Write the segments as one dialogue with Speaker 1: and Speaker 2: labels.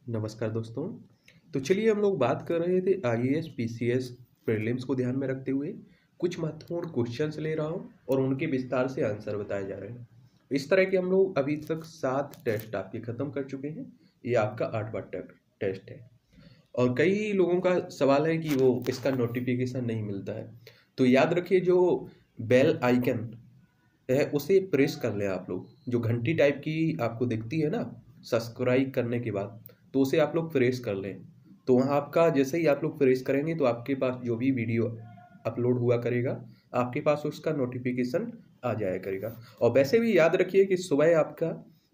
Speaker 1: नमस्कार दोस्तों। तो चलिए हम लोग बात कर रहे थे आईएएस पीसीएस प्रीलिम्स को ध्यान में रखते हुए कुछ महत्वपूर्ण क्वेश्चंस ले रहा हूँ और उनके विस्तार से आंसर बताए जा रहे हैं। इस तरह के हम लोग अभी तक 7 टेस्ट आपके ख़त्म कर चुके हैं। ये आपका 8वां टेस्ट है और कई लोगों का सवाल है कि वो इसका नोटिफिकेशन नहीं मिलता है। तो याद रखिए, जो बेल आइकन है उसे प्रेस कर लें आप लोग। जो घंटी टाइप की आपको दिखती है ना सब्सक्राइब करने के बाद, तो उसे आप लोग प्रेस कर लें। तो वहाँ आपका जैसे ही आप लोग प्रेस करेंगे तो आपके पास जो भी वीडियो अपलोड हुआ करेगा आपके पास उसका नोटिफिकेशन आ जाया करेगा। और वैसे भी याद रखिए कि सुबह आपका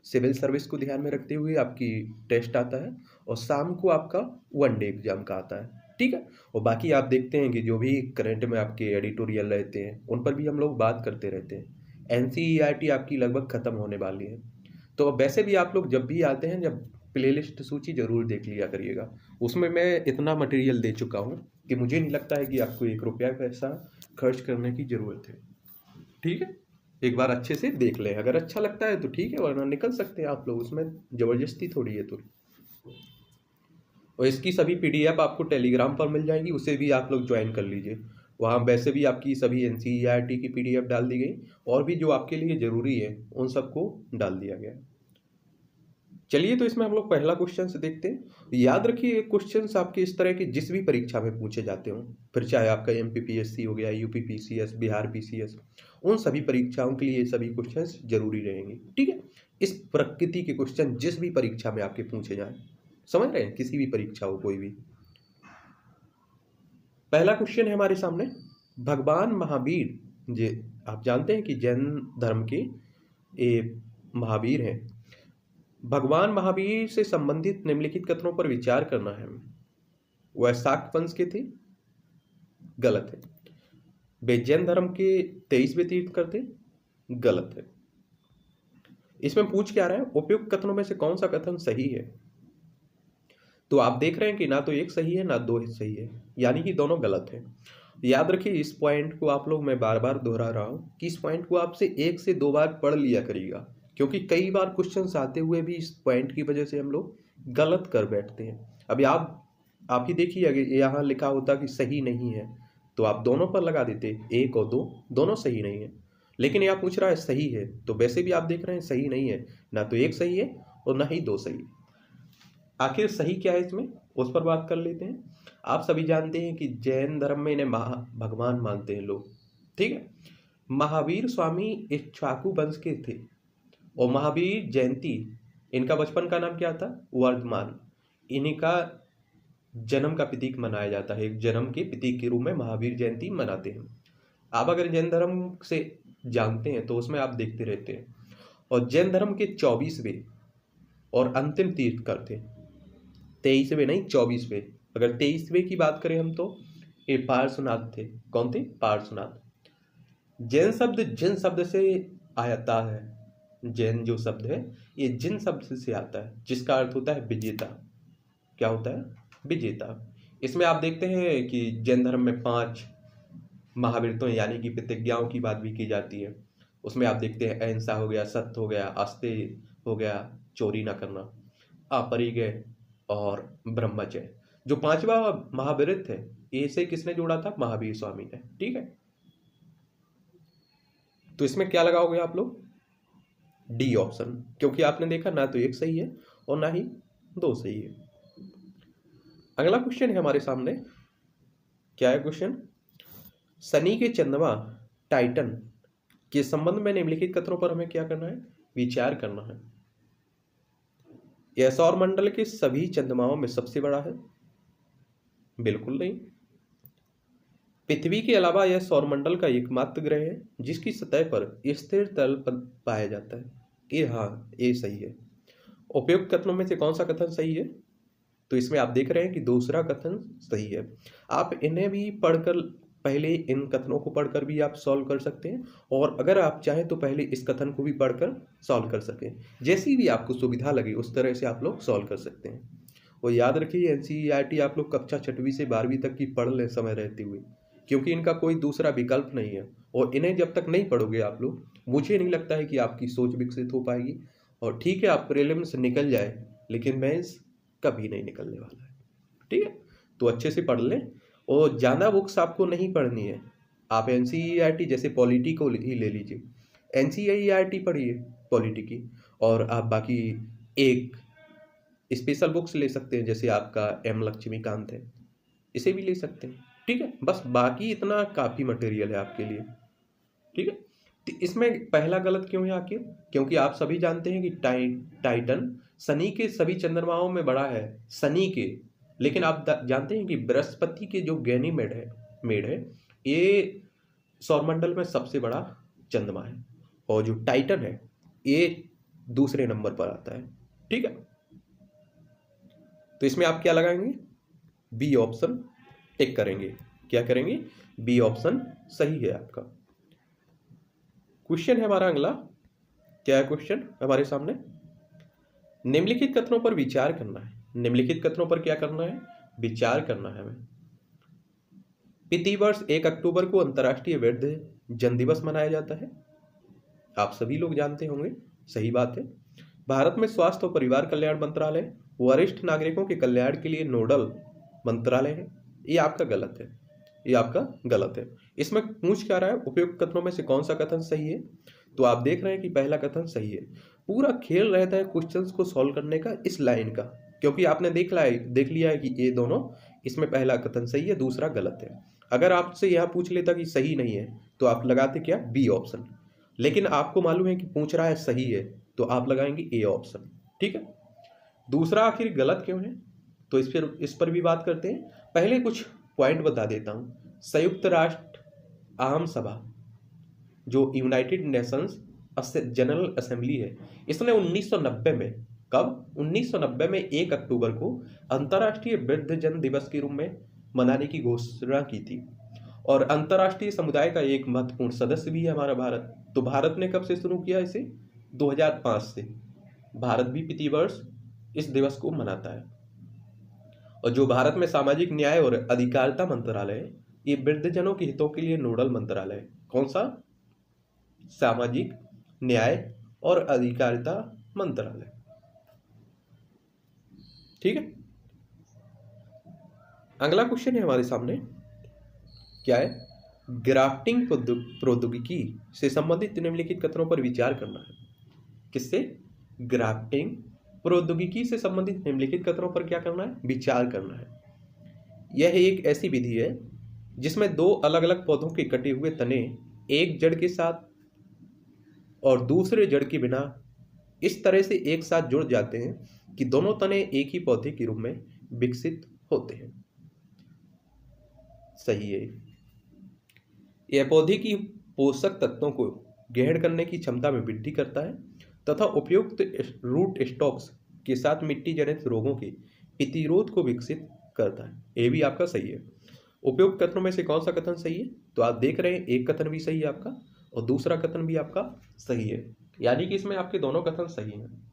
Speaker 1: सिविल सर्विस को ध्यान में रखते हुए आपकी टेस्ट आता है और शाम को आपका वन डे एग्जाम का आता है। ठीक है। और बाकी आप देखते हैं कि जो भी करंट में आपके एडिटोरियल रहते हैं उन पर भी हम लोग बात करते रहते हैं। एनसीईआरटी आपकी लगभग ख़त्म होने वाली है। तो वैसे भी आप लोग जब भी आते हैं, जब प्लेलिस्ट सूची जरूर देख लिया करिएगा। उसमें मैं इतना मटेरियल दे चुका हूँ कि मुझे नहीं लगता है कि आपको 1 रुपया पैसा खर्च करने की ज़रूरत है। ठीक है। एक बार अच्छे से देख लें, अगर अच्छा लगता है तो ठीक है, वरना निकल सकते हैं आप लोग, उसमें ज़बरदस्ती थोड़ी है। तो और इसकी सभी पीडीएफ आपको टेलीग्राम पर मिल जाएंगी, उसे भी आप लोग ज्वाइन कर लीजिए। वहाँ वैसे भी आपकी सभी एनसीईआरटी की पीडीएफ डाल दी गई और भी जो आपके लिए ज़रूरी है उन सबको डाल दिया गया। चलिए, तो इसमें हम लोग पहला क्वेश्चन से देखते हैं। याद रखिए, ये क्वेश्चंस आपके इस तरह के जिस भी परीक्षा में पूछे जाते हों, फिर चाहे आपका एमपीपीएससी हो गया, यूपी पीसीएस, बिहार पीसीएस, उन सभी परीक्षाओं के लिए ये सभी क्वेश्चंस जरूरी रहेंगे। ठीक है। इस प्रकृति के क्वेश्चन जिस भी परीक्षा में आपके पूछे जाए, समझ रहे हैं, किसी भी परीक्षा हो कोई भी। पहला क्वेश्चन है हमारे सामने, भगवान महावीर जे आप जानते हैं कि जैन धर्म के ये महावीर हैं। भगवान महावीर से संबंधित निम्नलिखित कथनों पर विचार करना है। वह शाक्त वंश के थे, गलत है। वे जैन धर्म के 23वें तीर्थंकर थे, गलत है। इसमें पूछ क्या रहा है, उपयुक्त कथनों में से कौन सा कथन सही है। तो आप देख रहे हैं कि ना तो एक सही है ना दो सही है, यानी कि दोनों गलत है। याद रखिए, इस पॉइंट को आप लोग, मैं बार बार दोहरा रहा हूं कि इस पॉइंट को आपसे 1 से 2 बार पढ़ लिया करिएगा, क्योंकि कई बार क्वेश्चंस आते हुए भी इस पॉइंट की वजह से हम लोग गलत कर बैठते हैं। अभी आप ही देखिए, अगर यहाँ लिखा होता कि सही नहीं है तो आप दोनों पर लगा देते, 1 और 2 दोनों सही नहीं है। लेकिन यह पूछ रहा है सही है, तो वैसे भी आप देख रहे हैं सही नहीं है, ना तो 1 सही है और ना ही 2 सही है। आखिर सही क्या है इसमें, उस पर बात कर लेते हैं। आप सभी जानते हैं कि जैन धर्म में इन्हें भगवान मानते हैं लोग। ठीक है। महावीर स्वामी इक्ष्वाकु वंश के थे और महावीर जयंती, इनका बचपन का नाम क्या था, वर्धमान। इनका जन्म का प्रतीक मनाया जाता है, एक जन्म के प्रतीक के रूप में महावीर जयंती मनाते हैं। आप अगर जैन धर्म से जानते हैं तो उसमें आप देखते रहते हैं। और जैन धर्म के 24वें और अंतिम तीर्थंकर थे, 23वें नहीं 24वें। अगर 23वें की बात करें हम तो ये पार्श्वनाथ थे। कौन थे, पार्श्वनाथ। जैन शब्द जिन शब्द से आता है, जैन जो शब्द है ये जिन शब्द से आता है, जिसका अर्थ होता है विजेता। क्या होता है, विजेता। इसमें आप देखते हैं कि जैन धर्म में 5 महावीरत्व यानी कि प्रतिज्ञाओं की बात भी की जाती है। उसमें आप देखते हैं अहिंसा हो गया, सत्य हो गया, आस्तेय हो गया, चोरी ना करना, अपरिग्रह और ब्रह्मचर्य। जो 5वां महावीरत्व है, इसे किसने जोड़ा था, महावीर स्वामी ने। ठीक है। तो इसमें क्या लगाओगे आप लोग, डी ऑप्शन, क्योंकि आपने देखा ना तो 1 सही है और ना ही 2 सही है। अगला क्वेश्चन है हमारे सामने, क्या है क्वेश्चन, शनि के चंद्रमा टाइटन के संबंध में निम्नलिखित कथनों पर हमें क्या करना है, विचार करना है। यह सौर मंडल के सभी चंद्रमाओं में सबसे बड़ा है, बिल्कुल नहीं। पृथ्वी के अलावा यह सौरमंडल का एकमात्र ग्रह है जिसकी सतह पर स्थिर तल पर पाया जाता है, ये हाँ ये सही है। उपयुक्त कथनों में से कौन सा कथन सही है, तो इसमें आप देख रहे हैं कि दूसरा कथन सही है। आप इन्हें भी पढ़कर, पहले इन कथनों को पढ़कर भी आप सॉल्व कर सकते हैं, और अगर आप चाहें तो पहले इस कथन को भी पढ़कर सॉल्व कर सकें। जैसी भी आपको सुविधा लगे उस तरह से आप लोग सॉल्व कर सकते हैं। और याद रखिए, एनसीईआरटी आप लोग कक्षा 6वीं से 12वीं तक की पढ़ लें समय रहते हुए, क्योंकि इनका कोई दूसरा विकल्प नहीं है। और इन्हें जब तक नहीं पढ़ोगे आप लोग, मुझे नहीं लगता है कि आपकी सोच विकसित हो पाएगी। और ठीक है, आप प्रीलिम्स निकल जाए, लेकिन मेंस कभी नहीं निकलने वाला है। ठीक है, तो अच्छे से पढ़ लें और ज़्यादा बुक्स आपको नहीं पढ़नी है। आप एनसीईआरटी जैसे पॉलिटी को ही ले लीजिए, एनसीईआरटी पढ़िए पॉलिटी की, और आप बाकी एक स्पेशल बुक्स ले सकते हैं, जैसे आपका एम लक्ष्मीकांत है, इसे भी ले सकते हैं। ठीक है, बस बाकी इतना काफ़ी मटेरियल है आपके लिए। ठीक है, तो इसमें पहला गलत क्यों है आखिर? क्योंकि आप सभी जानते हैं कि टाइटन शनि के सभी चंद्रमाओं में बड़ा है, शनि के, लेकिन आप जानते हैं कि बृहस्पति के जो गैनीमेड है ये सौरमंडल में सबसे बड़ा चंद्रमा है, और जो टाइटन है ये दूसरे नंबर पर आता है। ठीक है, तो इसमें आप क्या लगाएंगे? बी ऑप्शन टिक करेंगे। क्या करेंगे? बी ऑप्शन सही है आपका। क्वेश्चन है हमारा अगला। क्या है क्वेश्चन हमारे सामने? निम्नलिखित कथनों पर विचार करना है। निम्नलिखित कथनों पर क्या करना है? विचार करना है हमें। प्रतिवर्ष 1 अक्टूबर को अंतर्राष्ट्रीय वृद्ध जन दिवस मनाया जाता है, आप सभी लोग जानते होंगे, सही बात है। भारत में स्वास्थ्य और परिवार कल्याण मंत्रालय वरिष्ठ नागरिकों के कल्याण के लिए नोडल मंत्रालय है, ये आपका गलत है, ये आपका गलत है। इसमें पूछ क्या रहा है? उपयुक्त कथनों में से कौन सा कथन सही है? तो आप देख रहे हैं कि पहला कथन सही है। पूरा खेल रहता है क्वेश्चंस को सॉल्व करने का इस लाइन का, क्योंकि आपने देख लिया है कि ये दोनों, इसमें पहला कथन सही है, दूसरा गलत है। अगर आपसे यह पूछ लेता कि सही नहीं है तो आप लगाते क्या? B option. लेकिन आपको मालूम है कि पूछ रहा है सही है, तो आप लगाएंगे ए ऑप्शन। ठीक है, दूसरा आखिर गलत क्यों है? तो इस पर भी बात करते हैं। पहले कुछ पॉइंट बता देता हूं। संयुक्त राष्ट्र आम सभा, जो यूनाइटेड नेशंस जनरल असेंबली है, इसने 1990 में, कब? 1990 में 1 अक्टूबर को अंतर्राष्ट्रीय वृद्धजन दिवस के रूप में मनाने की घोषणा की थी, और अंतर्राष्ट्रीय समुदाय का एक महत्वपूर्ण सदस्य भी है हमारा भारत। तो भारत ने कब से शुरू किया इसे? 2005 से भारत भी प्रतिवर्ष इस दिवस को मनाता है। और जो भारत में सामाजिक न्याय और अधिकारिता मंत्रालय है, ये वृद्धजनों के हितों के लिए नोडल मंत्रालय है। कौन सा? सामाजिक न्याय और अधिकारिता मंत्रालय। ठीक है, अगला क्वेश्चन है हमारे सामने। क्या है? ग्राफ्टिंग प्रौद्योगिकी से संबंधित निम्नलिखित कथनों पर विचार करना है। किससे? ग्राफ्टिंग प्रौद्योगिकी से संबंधित निम्नलिखित कथनों पर क्या करना है? विचार करना है। यह एक ऐसी विधि है जिसमें दो अलग अलग पौधों के कटे हुए तने एक जड़ के साथ और दूसरे जड़ के बिना इस तरह से एक साथ जुड़ जाते हैं कि दोनों तने एक ही पौधे के रूप में विकसित होते हैं। सही है। यह पौधे की पोषक तत्वों को ग्रहण करने की क्षमता में वृद्धि करता है तथा उपयुक्त रूट स्टॉक्स के साथ मिट्टी जनित रोगों के प्रतिरोध को विकसित करता है। ये भी आपका सही है। उपयुक्त कथनों में से कौन सा कथन सही है? तो आप देख रहे हैं एक कथन भी सही है आपका और दूसरा कथन भी आपका सही है, यानी कि इसमें आपके दोनों कथन सही हैं।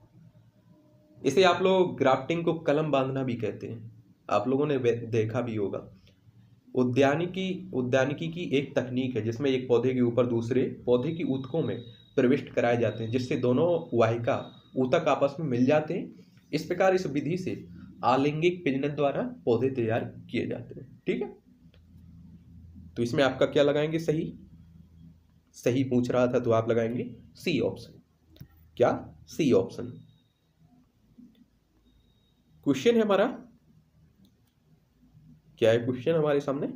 Speaker 1: इसे आप लोग ग्राफ्टिंग को कलम बांधना भी कहते हैं, आप लोगों ने देखा भी होगा। उद्यानिकी की एक तकनीक है जिसमें एक पौधे के ऊपर दूसरे पौधे की ऊतकों में प्रविष्ट कराए जाते हैं, जिससे दोनों वाहिका ऊतक आपस में मिल जाते हैं। इस प्रकार इस विधि से आलिंगिक प्रजनन द्वारा पौधे तैयार किए जाते हैं। ठीक है, तो इसमें आपका क्या लगाएंगे? सही। सही पूछ रहा था तो आप लगाएंगे सी ऑप्शन। क्या? C option. क्वेश्चन है हमारा। क्या है क्वेश्चन हमारे सामने?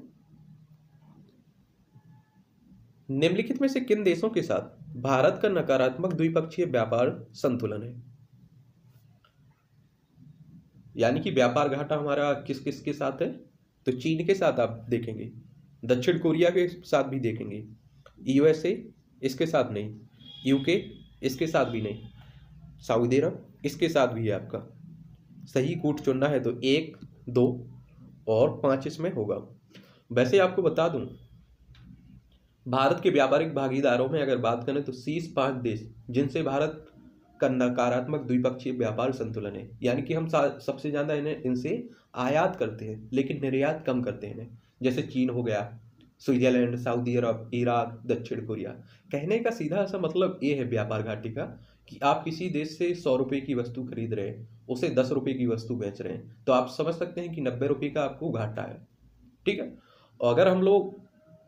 Speaker 1: निम्नलिखित में से किन देशों के साथ भारत का नकारात्मक द्विपक्षीय व्यापार संतुलन है? यानी कि व्यापार घाटा हमारा किस किस के साथ है? तो चीन के साथ आप देखेंगे, दक्षिण कोरिया के साथ भी देखेंगे, यूएसए इसके साथ नहीं, यूके इसके साथ भी नहीं, सऊदी अरब इसके साथ भी है आपका। सही कूट चुनना है तो 1, 2 और 5 इसमें होगा। वैसे आपको बता दूं, भारत के व्यापारिक भागीदारों में अगर बात करें तो शीर्ष 5 देश जिनसे भारत का नकारात्मक द्विपक्षीय व्यापार संतुलन है, यानी कि हम सबसे ज्यादा इनसे आयात करते हैं लेकिन निर्यात कम करते हैं, जैसे चीन हो गया, स्विट्जरलैंड, सऊदी अरब, इराक, दक्षिण कोरिया। कहने का सीधा सा मतलब ये है व्यापार घाटे का कि आप किसी देश से 100 रुपये की वस्तु खरीद रहे हैं, उसे 10 रुपये की वस्तु बेच रहे हैं, तो आप समझ सकते हैं कि 90 रुपये का आपको घाटा है। ठीक है। और अगर हम लोग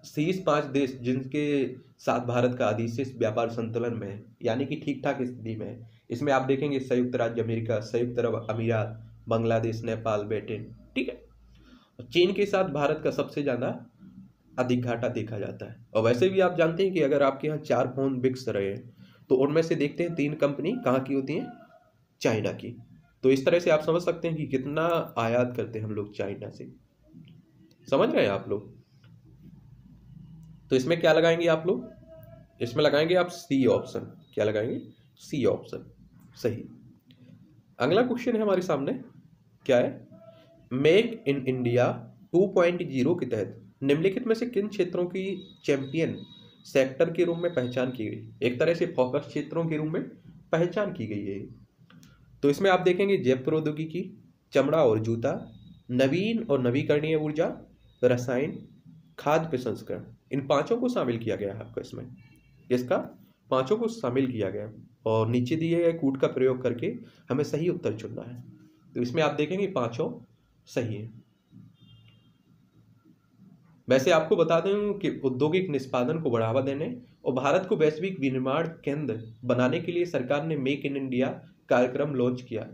Speaker 1: शीर्ष 5 देश जिनके साथ भारत का अधिशेष व्यापार संतुलन में है, यानी कि ठीक ठाक स्थिति में है, इसमें आप देखेंगे संयुक्त राज्य अमेरिका, संयुक्त अरब अमीरात, बांग्लादेश, नेपाल, ब्रिटेन। ठीक है। चीन के साथ भारत का सबसे ज़्यादा अधिक घाटा देखा जाता है। और वैसे भी आप जानते हैं कि अगर आपके यहाँ 4 फोन बिक रहे हैं तो उनमें से देखते हैं 3 कंपनी कहाँ की होती हैं, चाइना की। तो इस तरह से आप समझ सकते हैं कि कितना आयात करते हैं हम लोग चाइना से। समझ रहे हैं आप लोग? तो इसमें क्या लगाएंगे आप लोग? इसमें लगाएंगे आप सी ऑप्शन। क्या लगाएंगे? सी ऑप्शन सही। अगला क्वेश्चन है हमारे सामने, क्या है? मेक इन इंडिया 2.0 के तहत निम्नलिखित में से किन क्षेत्रों की चैंपियन सेक्टर के रूप में पहचान की गई? एक तरह से फोकस क्षेत्रों के रूप में पहचान की गई है। तो इसमें आप देखेंगे जैव प्रौद्योगिकी, चमड़ा और जूता, नवीन और नवीकरणीय ऊर्जा, रसायन, खाद्य प्रसंस्करण। इन 5 को शामिल किया गया है आपको इसमें। इसका 5 को शामिल किया गया और नीचे दिए गए कूट का प्रयोग करके हमें सही उत्तर चुनना है। तो इसमें आप देखेंगे 5 सही है। वैसे आपको बता दें कि औद्योगिक निष्पादन को बढ़ावा देने और भारत को वैश्विक विनिर्माण केंद्र बनाने के लिए सरकार ने मेक इन इंडिया कार्यक्रम लॉन्च किया।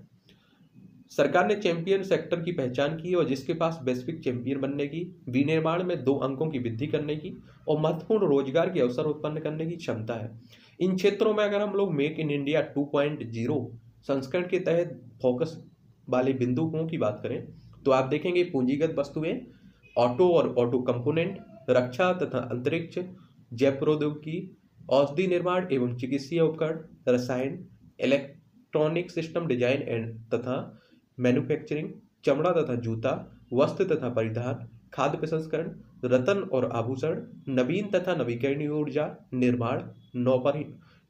Speaker 1: सरकार ने चैंपियन सेक्टर की पहचान की और जिसके पास वैश्विक चैंपियन बनने की, विनिर्माण में 2 अंकों की वृद्धि करने की और महत्वपूर्ण रोजगार के अवसर उत्पन्न करने की क्षमता है। इन क्षेत्रों में अगर हम लोग मेक इन इंडिया 2.0 संस्करण के तहत फोकस वाले बिंदुओं की बात करें तो आप देखेंगे पूंजीगत वस्तुएं, ऑटो और ऑटो कंपोनेंट, रक्षा तथा अंतरिक्ष, जैव प्रौद्योगिकी, औषधि निर्माण एवं चिकित्सीय उपकरण, रसायन, इलेक्ट्रॉनिक सिस्टम डिजाइन एंड तथा मैन्युफैक्चरिंग, चमड़ा तथा जूता, वस्त्र तथा परिधान, खाद्य प्रसंस्करण, रत्न और आभूषण, नवीन तथा नवीकरणीय ऊर्जा, निर्माण,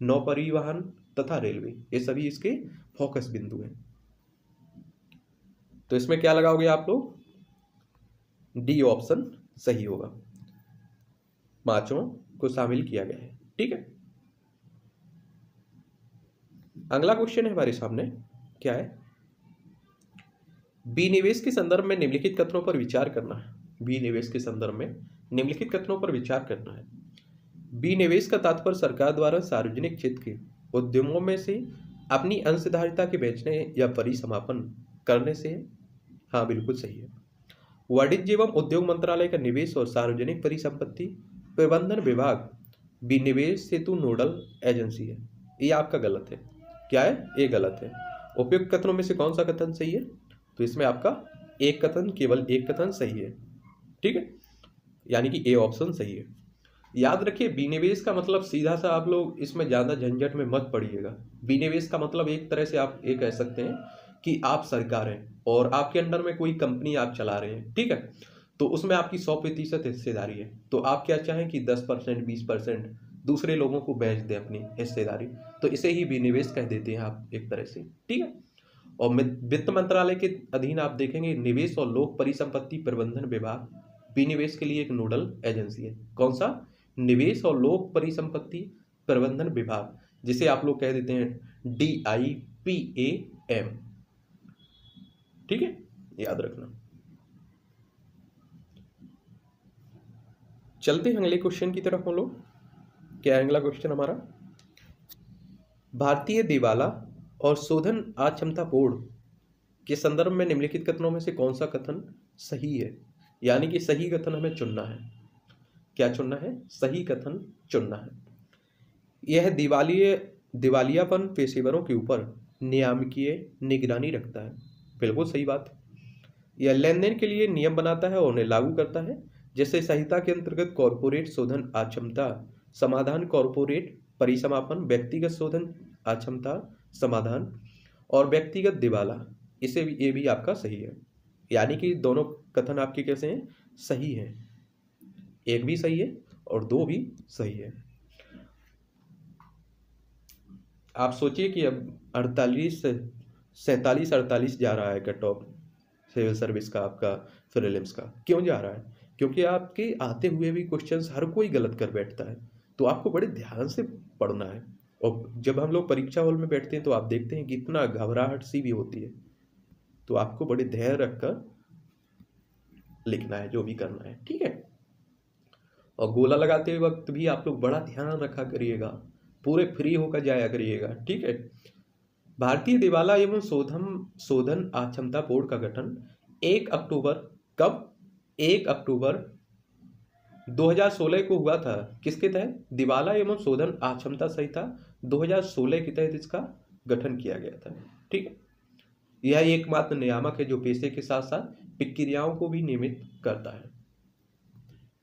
Speaker 1: नौपरिवहन तथा रेलवे। ये सभी इसके फोकस बिंदु हैं। तो इसमें क्या लगाओगे आप लोग? डी ऑप्शन सही होगा। 5 को शामिल किया गया है। ठीक है। अगला क्वेश्चन है हमारे सामने, क्या है? विनिवेश के संदर्भ में निम्नलिखित कथनों पर विचार करना है। विनिवेश के संदर्भ में निम्नलिखित कथनों पर विचार करना है। विनिवेश का तात्पर्य सरकार द्वारा सार्वजनिक क्षेत्र के उद्यमों में से अपनी अंशधारिता के बेचने या परिसमापन करने से। हाँ, बिल्कुल सही है। वाणिज्य एवं उद्योग मंत्रालय का निवेश और सार्वजनिक परिसंपत्ति प्रबंधन विभाग विनिवेश हेतु नोडल एजेंसी है। ये आपका गलत है। क्या है? ये गलत है। उपयुक्त कथनों में से कौन सा कथन सही है? तो इसमें आपका एक कथन, केवल एक कथन सही है। ठीक है, यानी कि ए ऑप्शन सही है। याद रखिए, विनिवेश का मतलब सीधा सा आप लोग इसमें ज़्यादा झंझट में मत पड़िएगा। विनिवेश का मतलब एक तरह से आप ये कह सकते हैं कि आप सरकार हैं और आपके अंडर में कोई कंपनी आप चला रहे हैं। ठीक है, तो उसमें आपकी 100% हिस्सेदारी है। तो आप क्या चाहें कि 10%, 20% दूसरे लोगों को बेच दें अपनी हिस्सेदारी, तो इसे ही विनिवेश कह देते हैं आप एक तरह से। ठीक है। और वित्त मंत्रालय के अधीन आप देखेंगे निवेश और लोक परिसंपत्ति प्रबंधन विभाग विनिवेश के लिए एक नोडल एजेंसी है। कौन सा? निवेश और लोक परिसंपत्ति प्रबंधन विभाग, जिसे आप लोग कह देते हैं DIPAM। ठीक है, याद रखना। चलते हैं अगले क्वेश्चन की तरफ हम लोग। क्या है अगला क्वेश्चन हमारा? भारतीय दिवाला और शोधन अक्षमता बोर्ड के संदर्भ में निम्नलिखित कथनों में से कौन सा कथन सही है? यानी कि सही कथन हमें चुनना है। क्या चुनना है? सही कथन चुनना है। यह दिवालियापन पेशेवरों के ऊपर नियामकीय निगरानी रखता है। बिल्कुल सही बात। यह लेन देन के लिए नियम बनाता है और उन्हें लागू करता है, जैसे संहिता के अंतर्गत कॉरपोरेट शोधन अक्षमता समाधान, कॉरपोरेट परिसमापन, व्यक्तिगत शोधन अक्षमता समाधान और व्यक्तिगत दिवाला। इसे भी, ये भी आपका सही है। यानी कि दोनों कथन आपके कैसे हैं? सही हैं। एक भी सही है और 2 भी सही है। आप सोचिए कि अब 47-48 जा रहा है कट ऑफ सिविल सर्विस का, आपका प्रीलिम्स का। क्यों जा रहा है? क्योंकि आपके आते हुए भी क्वेश्चंस हर कोई गलत कर बैठता है। तो आपको बड़े ध्यान से पढ़ना है। और जब हम लोग परीक्षा हॉल में बैठते हैं तो आप देखते हैं कि इतना घबराहट सी भी होती है। तो आपको बड़े धैर्य रखकर लिखना है जो भी करना है, ठीक है। और गोला लगाते हुए वक्त भी आप लोग बड़ा ध्यान रखा करिएगा, पूरे फ्री होकर जाया करिएगा, ठीक है। भारतीय दिवाला एवं शोधन शोधन अक्षमता बोर्ड का गठन 1 अक्टूबर, कब? 1 अक्टूबर 2016 को हुआ था। किसके तहत? दिवाला एवं शोधन अक्षमता संहिता 2016 के तहत इसका गठन किया गया था, ठीक है। यह एकमात्र नियामक है जो पेशे के साथ साथ प्रक्रियाओं को भी नियमित करता है।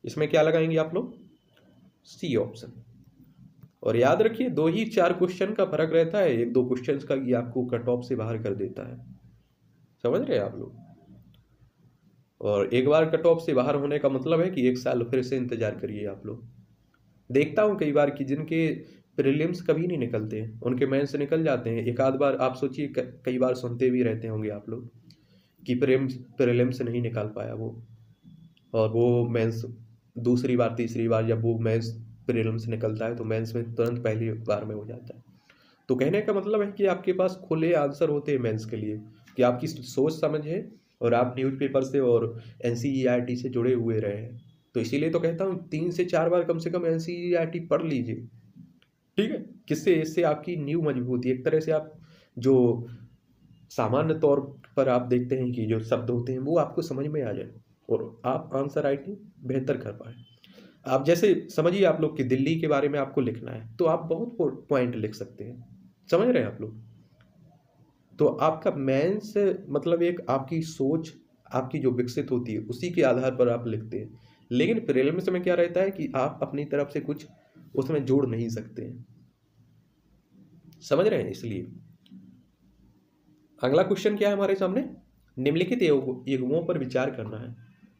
Speaker 1: इसमें क्या लगाएंगे आप लोग? C option. और याद रखिए 2 ही 4 क्वेश्चन का फर्क रहता है, 1-2 क्वेश्चन का ये आपको कट ऑफ से बाहर कर देता है, समझ रहे हैं आप लोग। और एक बार कट ऑफ से बाहर होने का मतलब है कि 1 साल फिर से इंतजार करिए आप लोग। देखता हूँ कई बार कि जिनके प्रीलिम्स कभी नहीं निकलते हैं उनके मेंस निकल जाते हैं। एक आध बार आप सोचिए, कई बार सुनते भी रहते होंगे आप लोग कि प्रीलिम्स नहीं निकाल पाया वो, और वो मेंस दूसरी बार तीसरी बार जब वो मेंस प्रीलिम्स निकलता है तो मेंस में तुरंत पहली बार में हो जाता है। तो कहने का मतलब है कि आपके पास खुले आंसर होते हैं मेंस के लिए, कि आपकी सोच समझ है और आप न्यूज़पेपर से और एनसीईआरटी से जुड़े हुए रहे हैं। तो इसीलिए तो कहता हूँ 3 से 4 बार कम से कम एनसीईआरटी पढ़ लीजिए, ठीक है। किससे? इससे आपकी नींव मजबूत है। एक तरह से आप जो सामान्य तौर पर आप देखते हैं कि जो शब्द होते हैं वो आपको समझ में आ जाए और आप आंसर राइटिंग बेहतर कर पाए। आप जैसे समझिए आप लोग कि दिल्ली के बारे में आपको लिखना है तो आप बहुत पॉइंट लिख सकते हैं, समझ रहे हैं आप लोग। तो आपका मेंस मतलब एक आपकी सोच आपकी जो विकसित होती है उसी के आधार पर आप लिखते हैं। लेकिन प्रीलिम्स में क्या रहता है कि आप अपनी तरफ से कुछ उसमें जोड़ नहीं सकते हैं, समझ रहे हैं। इसलिए अगला क्वेश्चन क्या है हमारे सामने? निम्नलिखित युग्मों पर विचार करना है।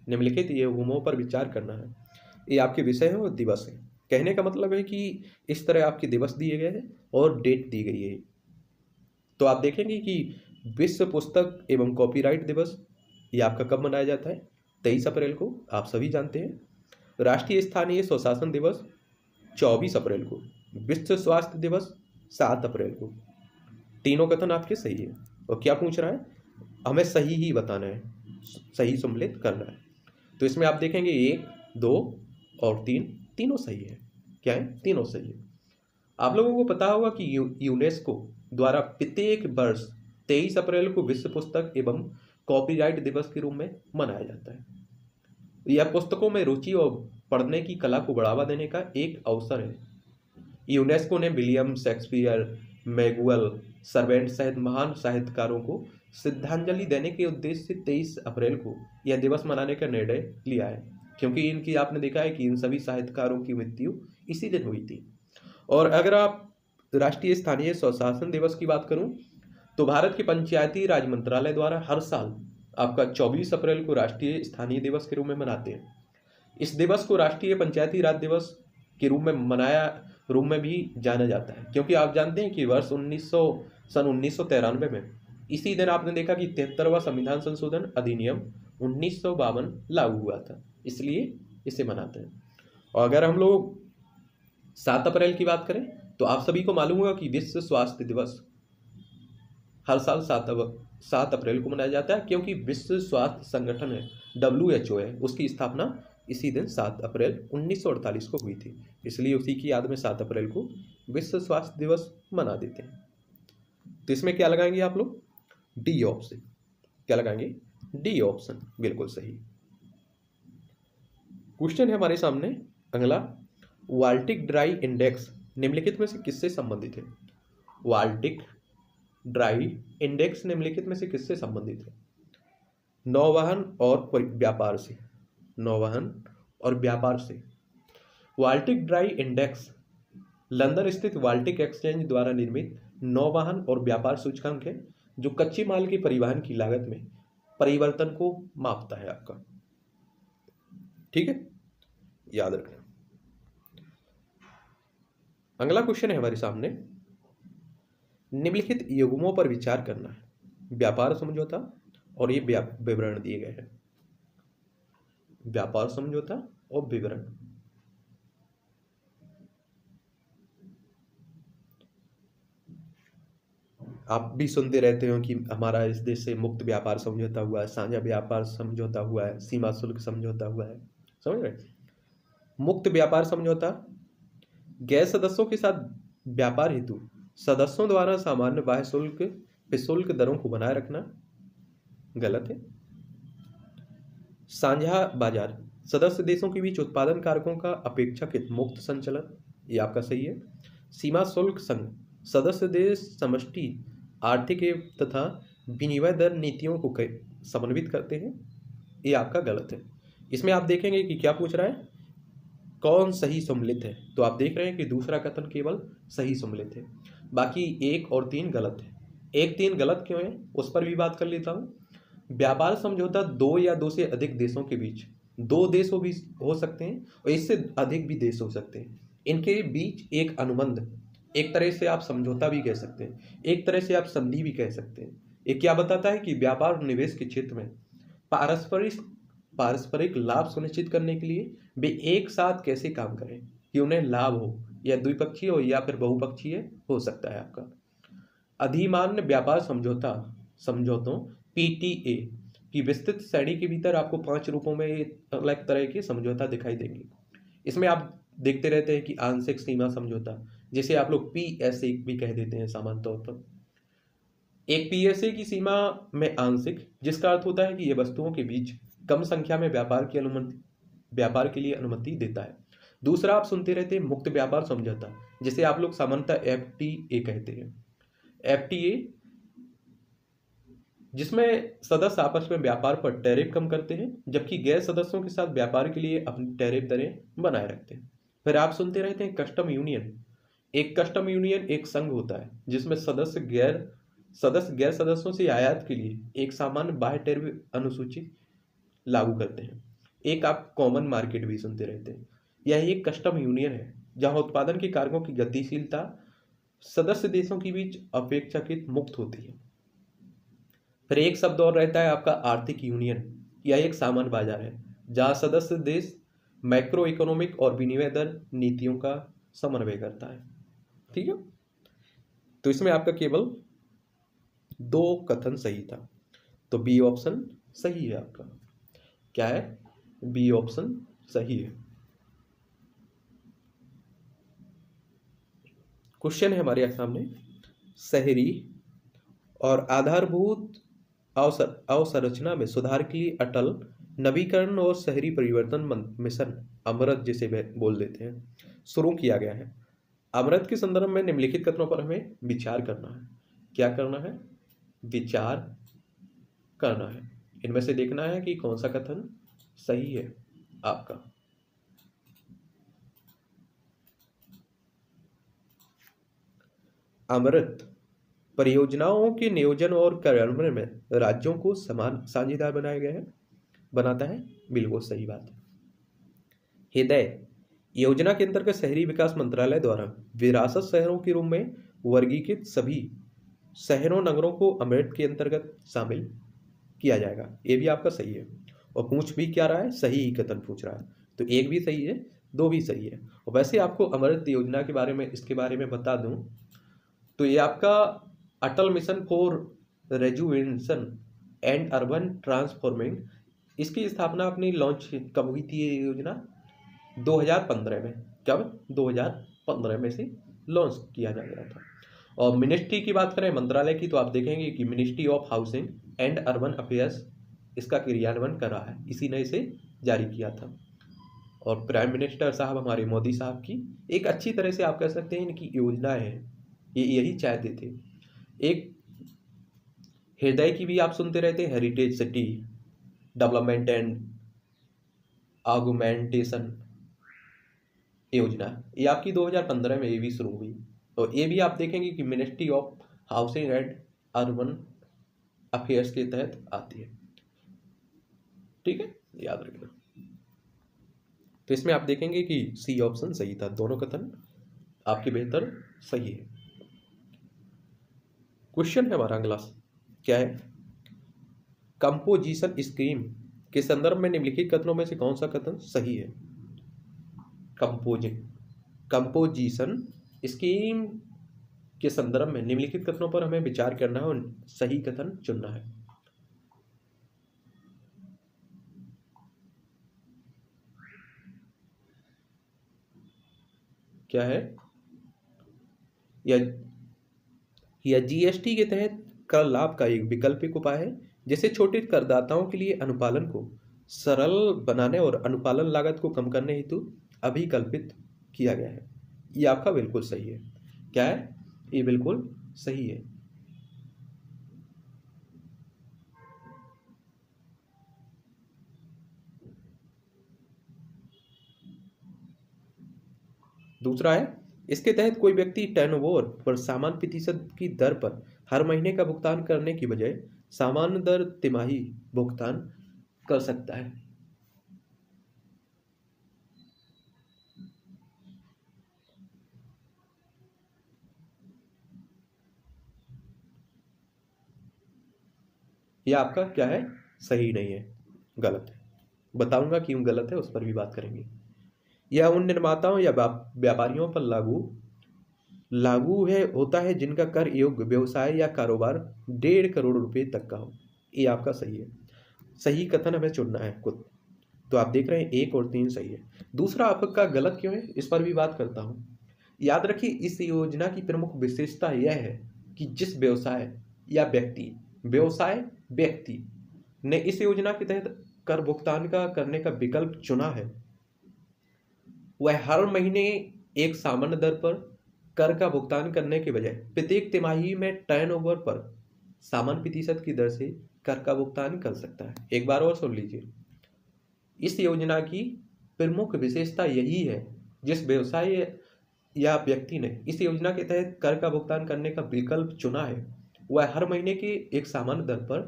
Speaker 1: निम्नलिखित युग्मों पर विचार करना है, ये आपके विषय है और दिवस है। कहने का मतलब है कि इस तरह आपके दिवस दिए गए हैं और डेट दी गई है। तो आप देखेंगे कि विश्व पुस्तक एवं कॉपीराइट दिवस ये आपका कब मनाया जाता है? 23 अप्रैल को, आप सभी जानते हैं। राष्ट्रीय स्थानीय स्वशासन दिवस 24 अप्रैल को। विश्व स्वास्थ्य दिवस 7 अप्रैल को। तीनों कथन आपके सही है। और क्या पूछ रहा है? हमें सही ही बताना है, सही सम्मिलित करना है। तो इसमें आप देखेंगे 1, 2 और 3 तीनों सही है। क्या है? तीनों सही है। आप लोगों को पता होगा कि यूनेस्को द्वारा प्रत्येक वर्ष 23 अप्रैल को विश्व पुस्तक एवं कॉपीराइट दिवस के रूप में मनाया जाता है। यह पुस्तकों में रुचि और पढ़ने की कला को बढ़ावा देने का एक अवसर है। यूनेस्को ने विलियम शेक्सपियर, मैगुअल सर्वेंट सहित महान साहित्यकारों को श्रद्धांजलि देने के उद्देश्य से 23 अप्रैल को यह दिवस मनाने का निर्णय लिया है, क्योंकि इनकी आपने देखा है कि इन सभी साहित्यकारों की मृत्यु इसी दिन हुई थी। और अगर आप राष्ट्रीय स्थानीय स्वशासन दिवस की बात करूं तो भारत के पंचायती राज मंत्रालय द्वारा हर साल आपका 24 अप्रैल को राष्ट्रीय स्थानीय दिवस के रूप में मनाते हैं। इस दिवस को राष्ट्रीय पंचायती राज दिवस के रूप में भी जाना जाता है, क्योंकि आप जानते हैं कि वर्ष 1993 में इसी दिन आपने देखा कि 73वां संविधान संशोधन अधिनियम 1952 लागू हुआ था, इसलिए इसे मनाते हैं। और अगर हम लोग 7 अप्रैल की बात करें तो आप सभी को मालूम होगा कि विश्व स्वास्थ्य दिवस हर साल 7 अप्रैल को मनाया जाता है, क्योंकि विश्व स्वास्थ्य संगठन है WHO है, उसकी स्थापना इसी दिन 7 अप्रैल 1948 को हुई थी, इसलिए उसी की याद में 7 अप्रैल को विश्व स्वास्थ्य दिवस मना देते हैं। तो इसमें क्या लगाएंगे आप लोग? D option. क्या लगाएंगे? डी ऑप्शन, बिल्कुल सही। क्वेश्चन है हमारे सामने अगला, वाल्टिक ड्राई इंडेक्स निम्नलिखित में से किससे संबंधित है? वाल्टिक ड्राई इंडेक्स निम्नलिखित में से किससे संबंधित है? नौवहन और व्यापार से। नौवहन और व्यापार से। वाल्टिक ड्राई इंडेक्स लंदन स्थित वाल्टिक एक्सचेंज द्वारा निर्मित नौवहन और व्यापार सूचकांक है, जो कच्चे माल के परिवहन की लागत में परिवर्तन को मापता है आपका, ठीक है, याद रखना। अगला क्वेश्चन है हमारे सामने, निम्नलिखित युग्मों पर विचार करना है। व्यापार समझौता और ये विवरण दिए गए हैं। व्यापार समझौता और विवरण। आप भी सुनते रहते हो कि हमारा इस देश से मुक्त व्यापार समझौता हुआ है, साझा व्यापार समझौता हुआ है, सीमा शुल्क समझौता हुआ है, समझ रहे। मुक्त व्यापार समझौता गैर सदस्यों के साथ व्यापार हेतु सदस्यों द्वारा सामान्य बाह्य शुल्क विशुल्क दरों को बनाए रखना गलत है। साझा बाजार सदस्य देशों के बीच उत्पादन कारकों का अपेक्षाकृत मुक्त संचलन, ये आपका सही है। सीमा शुल्क संघ सदस्य देश समष्टि आर्थिक तथा विनिमय दर नीतियों को समन्वित करते हैं, ये आपका गलत है। इसमें आप देखेंगे कि क्या पूछ रहा है, कौन सही सम्मिलित है, तो आप देख रहे हैं कि दूसरा कथन केवल सही सम्मिलित है, बाकी 1 और 3 गलत है। 1, 3 गलत क्यों है उस पर भी बात कर लेता हूँ। व्यापार समझौता 2 या 2 से अधिक देशों के बीच, 2 देश भी हो सकते हैं और इससे अधिक भी देश हो सकते हैं, इनके बीच एक अनुबंध, एक तरह से आप समझौता भी कह सकते हैं, एक तरह से आप संधि भी कह सकते हैं। ये क्या बताता है कि व्यापार और निवेश के क्षेत्र में पारस्परिक लाभ सुनिश्चित करने के लिए वे एक साथ कैसे काम करें कि उन्हें लाभ हो, या द्विपक्षीय हो या फिर बहुपक्षीय हो सकता है आपका। अधिमान्य व्यापार समझौतों पीटीए की विस्तृत श्रेणी के भीतर आपको 5 रूपों में अलग तरह के समझौता दिखाई देंगे। इसमें आप देखते रहते हैं कि आंशिक सीमा समझौता, जिसे आप लोग पीएसए भी कह देते हैं सामान्य तौर पर। एक पीएसए की सीमा में आंशिक, जिसका अर्थ होता है कि यह वस्तुओं के बीच कम संख्या में व्यापार के लिए अनुमति देता है। दूसरा आप सुनते रहते हैं मुक्त व्यापार समझौता, जिसे आप लोग सामान्यतः एफटीए कहते हैं। एफटीए जिसमें सदस्य आपस में व्यापार पर टैरिफ कम करते हैं, जबकि गैर सदस्यों के साथ व्यापार के लिए अपनी टैरिफ दरें बनाए रखते हैं। फिर आप सुनते रहते हैं कस्टम यूनियन। एक कस्टम यूनियन एक संघ होता है जिसमें सदस्य गैर सदस्यों से आयात के लिए एक सामान्य बाह्य टैरिफ अनुसूची लागू करते हैं। एक आप कॉमन मार्केट भी सुनते रहते हैं, यह एक कस्टम यूनियन है जहां उत्पादन के कारकों की गतिशीलता सदस्य देशों के बीच अपेक्षाकृत मुक्त होती है। फिर एक शब्द और रहता है आपका आर्थिक यूनियन। यह एक सामान्य बाजार है जहां सदस्य देश मैक्रो इकोनॉमिक और विनिमय दर नीतियों का समन्वय करता है। ठीक है, तो इसमें आपका केवल 2 कथन सही था, तो बी ऑप्शन सही है आपका। क्या है, बी ऑप्शन सही है। क्वेश्चन है हमारे सामने, शहरी और आधारभूत अवसंरचना में सुधार के लिए अटल नवीकरण और शहरी परिवर्तन मिशन अमृत, जिसे बोल देते हैं, शुरू किया गया है। अमृत के संदर्भ में निम्नलिखित कथनों पर हमें विचार करना है। क्या करना है, विचार करना है। इनमें से देखना है कि कौन सा कथन सही है आपका। अमृत परियोजनाओं के नियोजन और कार्यान्वयन में राज्यों को समान साझेदार बनाता है, बिल्कुल सही बात है। हृदय योजना के अंतर्गत शहरी विकास मंत्रालय द्वारा विरासत शहरों के रूप में वर्गीकृत सभी शहरों नगरों को अमृत के अंतर्गत शामिल किया जाएगा, ये भी आपका सही है। और पूछ भी क्या रहा है, सही ही कथन पूछ रहा है, तो 1 भी सही है, 2 भी सही है। और वैसे आपको अमृत योजना के बारे में, इसके बारे में बता दूं तो ये आपका Atal mission for rejuvenation and urban transforming, इसकी स्थापना अपनी लॉन्च कब हुई थी, ये योजना 2015 में। कब, 2015 में से लॉन्च किया जा गया था। और मिनिस्ट्री की बात करें, मंत्रालय की, तो आप देखेंगे कि ministry of housing and urban affairs इसका क्रियान्वयन कर रहा है, इसी ने इसे जारी किया था। और प्राइम मिनिस्टर साहब हमारे मोदी साहब की एक अच्छी तरह से आप कह सकते हैं इनकी योजनाएं हैं, ये यही चाहते थे। एक हृदय की भी आप सुनते रहते हैं, heritage city development and augmentation योजना, ये आपकी 2015 में ये भी शुरू हुई। तो ये भी आप देखेंगे कि ministry of housing and urban affairs के तहत आती है। ठीक है, याद रखना। तो इसमें आप देखेंगे कि सी ऑप्शन सही था, दोनों कथन आपके बेहतर सही है। क्वेश्चन है हमारा अगला, क्या है, कंपोजिशन स्कीम के संदर्भ में निम्नलिखित कथनों में से कौन सा कथन सही है। कंपोजिशन स्कीम के संदर्भ में निम्नलिखित कथनों पर हमें विचार करना है और सही कथन चुनना है। क्या है? यह जीएसटी के तहत कर लाभ का एक वैकल्पिक उपाय है, जिसे छोटे करदाताओं के लिए अनुपालन को सरल बनाने और अनुपालन लागत को कम करने हेतु अभिकल्पित किया गया है। ये आपका बिल्कुल सही है। क्या है? ये बिल्कुल सही है। दूसरा है, इसके तहत कोई व्यक्ति टर्नओवर पर सामान्य प्रतिशत की दर पर हर महीने का भुगतान करने की बजाय सामान्य दर तिमाही भुगतान कर सकता है। यह आपका क्या है? सही नहीं है, गलत है। बताऊंगा क्यों गलत है, उस पर भी बात करेंगे। यह उन निर्माताओं या व्यापारियों पर लागू लागू है होता है जिनका कर योग्य व्यवसाय या कारोबार 1.5 करोड़ रुपए तक का हो। ये आपका सही है। सही कथन हमें चुनना है खुद। तो आप देख रहे हैं 1 और 3 सही है। दूसरा आपका गलत क्यों है, इस पर भी बात करता हूं। याद रखिए, इस योजना की प्रमुख विशेषता यह है कि जिस व्यक्ति ने इस योजना के तहत कर भुगतान का करने का विकल्प चुना है, वह हर महीने एक सामान्य दर पर कर का भुगतान करने के बजाय प्रत्येक तिमाही में टर्नओवर पर सामान्य प्रतिशत की दर से कर का भुगतान कर सकता है। एक बार और सुन लीजिए, इस योजना की प्रमुख विशेषता यही है, जिस व्यवसाय या व्यक्ति ने इस योजना के तहत कर का भुगतान करने का विकल्प चुना है, वह हर महीने की एक सामान्य दर पर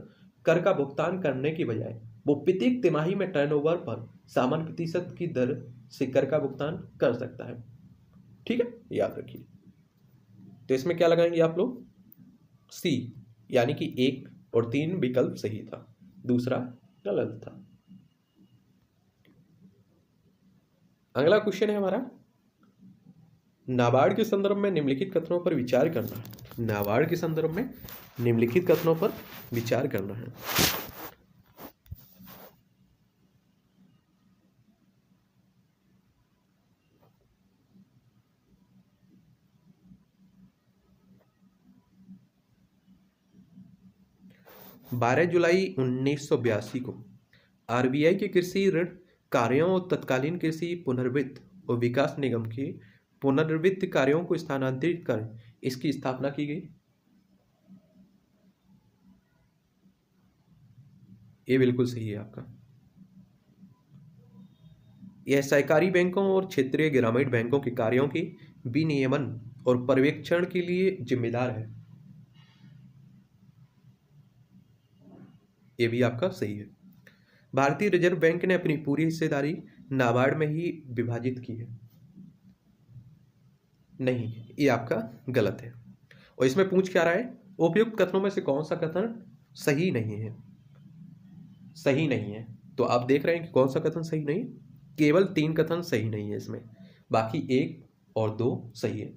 Speaker 1: कर का भुगतान करने की बजाय वो प्रत्येक तिमाही में टर्नओवर पर सामान्य प्रतिशत की दर से कर का भुगतान कर सकता है। ठीक है, याद रखिए। तो इसमें क्या लगाएंगे आप लोग? सी, यानी कि 1 और 3 विकल्प सही था, दूसरा गलत था। अगला क्वेश्चन है हमारा, नाबार्ड के संदर्भ में निम्नलिखित कथनों पर विचार करना है। नाबार्ड के संदर्भ में निम्नलिखित कथनों पर विचार करना है। बारह जुलाई 1982 को आरबीआई के कृषि ऋण कार्यों और तत्कालीन कृषि पुनर्वित्त और विकास निगम के पुनर्वित्त कार्यों को स्थानांतरित कर इसकी स्थापना की गई। ये बिल्कुल सही है आपका। यह सहकारी बैंकों और क्षेत्रीय ग्रामीण बैंकों के कार्यों के विनियमन और पर्यवेक्षण के लिए जिम्मेदार है। ये भी आपका सही है। भारतीय रिजर्व बैंक ने अपनी पूरी हिस्सेदारी नाबार्ड में ही विभाजित की है। नहीं, ये आपका गलत है। और इसमें पूछ क्या रहा है, उपयुक्त कथनों में से कौन सा कथन सही नहीं है? सही नहीं है। तो आप देख रहे हैं कि कौन सा कथन सही नहीं, केवल 3 कथन सही नहीं है इसमें, बाकी 1 और 2 सही है।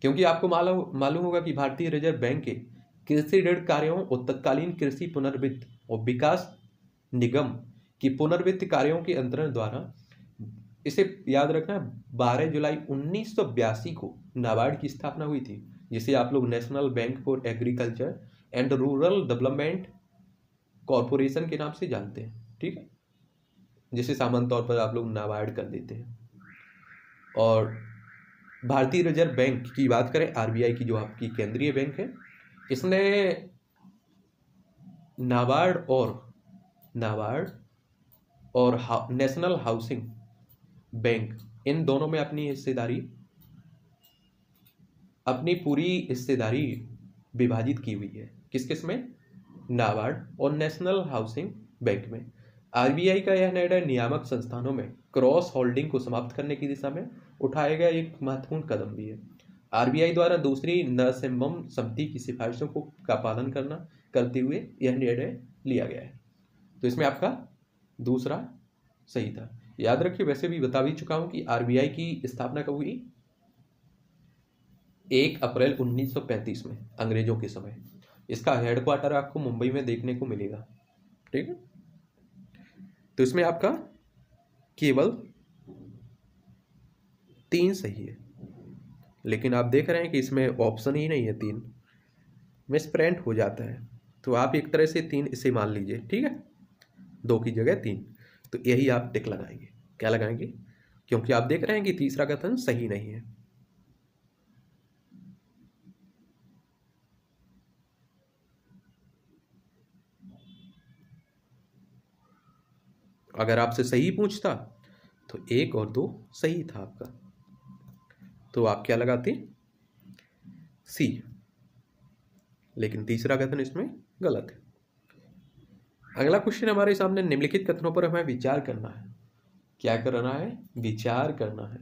Speaker 1: क्योंकि आपको मालूम होगा कि भारतीय रिजर्व बैंक के कृषि ऋण कार्यों और तत्कालीन कृषि पुनर्वित्त और विकास निगम की पुनर्वित्त कार्यों के अंतरण द्वारा, इसे याद रखना, 12 जुलाई 1982 को नाबार्ड की स्थापना हुई थी, जिसे आप लोग national bank for agriculture and rural development corporation के नाम से जानते हैं। ठीक है, जिसे सामान्य तौर पर आप लोग नाबार्ड कर देते हैं। और भारतीय रिजर्व बैंक की बात करें, आरबीआई की जो आपकी केंद्रीय बैंक है, इसने नाबार्ड और नेशनल हाउसिंग बैंक, इन दोनों में अपनी पूरी हिस्सेदारी विभाजित की हुई है। किस किस में? नाबार्ड और नेशनल हाउसिंग बैंक में। आरबीआई का यह निर्णय नियामक संस्थानों में क्रॉस होल्डिंग को समाप्त करने की दिशा में उठाया गया एक महत्वपूर्ण कदम भी है। आरबीआई द्वारा दूसरी नरसिम्हम समिति की सिफारिशों का पालन करते हुए यह निर्णय लिया गया है। तो इसमें आपका दूसरा सही था। याद रखिए, वैसे भी बता भी चुका हूं कि आरबीआई की स्थापना कब हुई? 1 अप्रैल 1935 में, अंग्रेजों के समय। इसका हेडक्वार्टर आपको मुंबई में देखने को मिलेगा। ठीक है, तो इसमें आपका केवल 3 सही है, लेकिन आप देख रहे हैं कि इसमें ऑप्शन ही नहीं है 3, मिसप्रिंट हो जाता है। तो आप एक तरह से 3 इसे मान लीजिए। ठीक है, 2 की जगह 3, तो यही आप टिक लगाएंगे। क्या लगाएंगे? क्योंकि आप देख रहे हैं कि तीसरा कथन सही नहीं है। अगर आपसे सही पूछता तो 1 और 2 सही था आपका, तो आप क्या लगाते? सी। लेकिन तीसरा कथन इसमें गलत है। अगला क्वेश्चन हमारे सामने, निम्नलिखित कथनों पर हमें विचार करना है। क्या करना है? विचार करना है।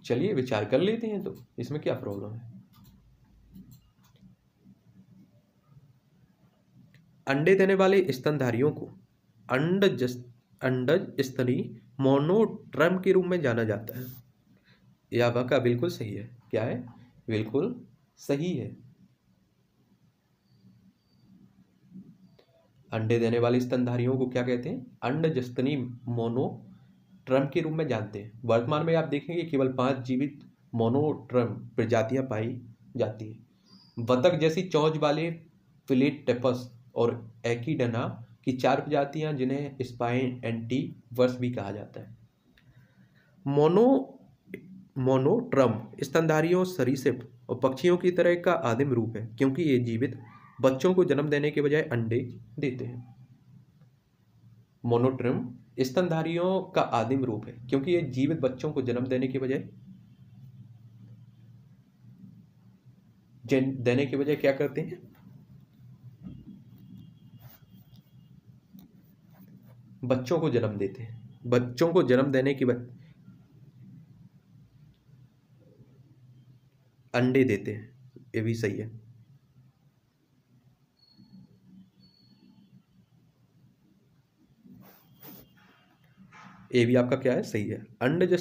Speaker 1: चलिए विचार कर लेते हैं, तो इसमें क्या प्रॉब्लम है। अंडे देने वाले स्तनधारियों को अंडज स्तनी मोनोट्रम के रूप में जाना जाता है। यह वाक्य बिल्कुल सही है। क्या है? बिल्कुल सही है। अंडे देने वाले स्तनधारियों को क्या कहते हैं? अंडज स्तनी मोनोट्रम के रूप में जानते हैं। वर्तमान में आप देखेंगे केवल 5 जीवित मोनोट्रम प्रजातियां पाई जाती हैं। बतख जैसी चोंच वाले फिलेटेपस और एकिडना की 4 प्रजातियां, जिन्हें स्पाइन एंटीवर्स भी कहा जाता है। मोनोट्रम स्तनधारियों, सरीसृप और पक्षियों की तरह का आदिम रूप है, क्योंकि ये जीवित बच्चों को जन्म देने के बजाय अंडे देते हैं। मोनोट्रम स्तनधारियों का आदिम रूप है, क्योंकि ये जीवित बच्चों को जन्म देने के बजाय क्या करते हैं? बच्चों को जन्म देते हैं। बच्चों को जन्म देने के बाद अंडे देते हैं। ये भी सही है। ये भी आपका क्या है? सही है। अंडज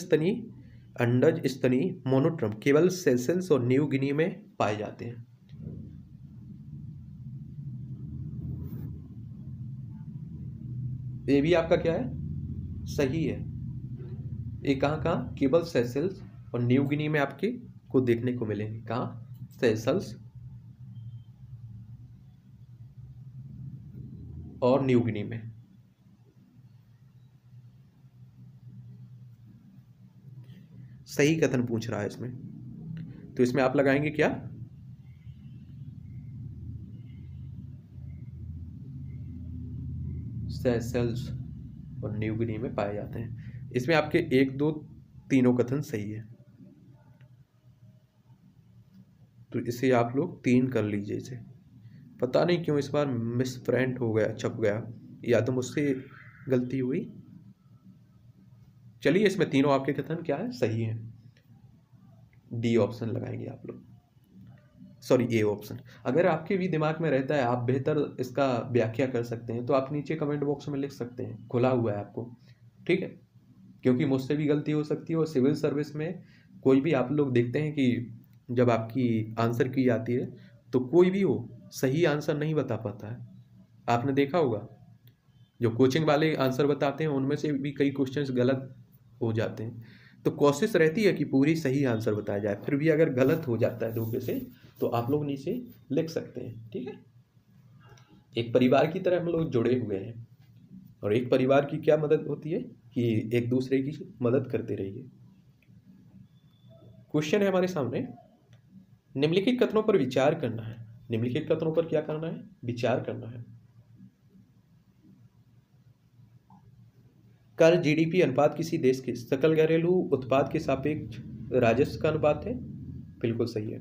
Speaker 1: स्तनी मोनोट्रम केवल सेशेल्स और न्यू गिनी में पाए जाते हैं। ये भी आपका क्या है? सही है। ये कहाँ केवल सेशेल्स और न्यू गिनी में आपके को देखने को मिलेंगे। कहाँ? सेशेल्स और न्यू गिनी में। सही कथन पूछ रहा है इसमें, तो इसमें आप लगाएंगे क्या? सेशेल्स और न्यू गिनी में पाए जाते हैं। इसमें आपके 1, 2, तीनों कथन सही है, तो इसे आप लोग 3 कर लीजिए। इसे पता नहीं क्यों इस बार मिसप्रिंट हो गया, छप गया, या तो मुझसे गलती हुई। चलिए इसमें तीनों आपके कथन क्या है? सही है। डी ऑप्शन लगाएंगे आप लोग, सॉरी ए ऑप्शन। अगर आपके भी दिमाग में रहता है, आप बेहतर इसका व्याख्या कर सकते हैं, तो आप नीचे कमेंट बॉक्स में लिख सकते हैं, खुला हुआ है आपको। ठीक है, क्योंकि मुझसे भी गलती हो सकती है, और सिविल सर्विस में कोई भी आप लोग देखते हैं कि जब आपकी आंसर की जाती है तो कोई भी हो सही आंसर नहीं बता पाता है। आपने देखा होगा, जो कोचिंग वाले आंसर बताते हैं उनमें से भी कई क्वेश्चंस गलत हो जाते हैं। तो कोशिश रहती है कि पूरी सही आंसर बताया जाए, फिर भी अगर गलत हो जाता है 2 में से तो आप लोग नीचे लिख सकते हैं। ठीक है, एक परिवार की तरह हम लोग जुड़े हुए हैं, और एक परिवार की क्या मदद होती है कि एक दूसरे की मदद करते रहिए। क्वेश्चन है हमारे सामने, निम्नलिखित कथनों पर विचार करना है। निम्नलिखित कथनों पर क्या करना है? विचार करना है। कर जीडीपी अनुपात किसी देश के सकल घरेलू उत्पाद के सापेक्ष राजस्व का अनुपात है। बिल्कुल सही है।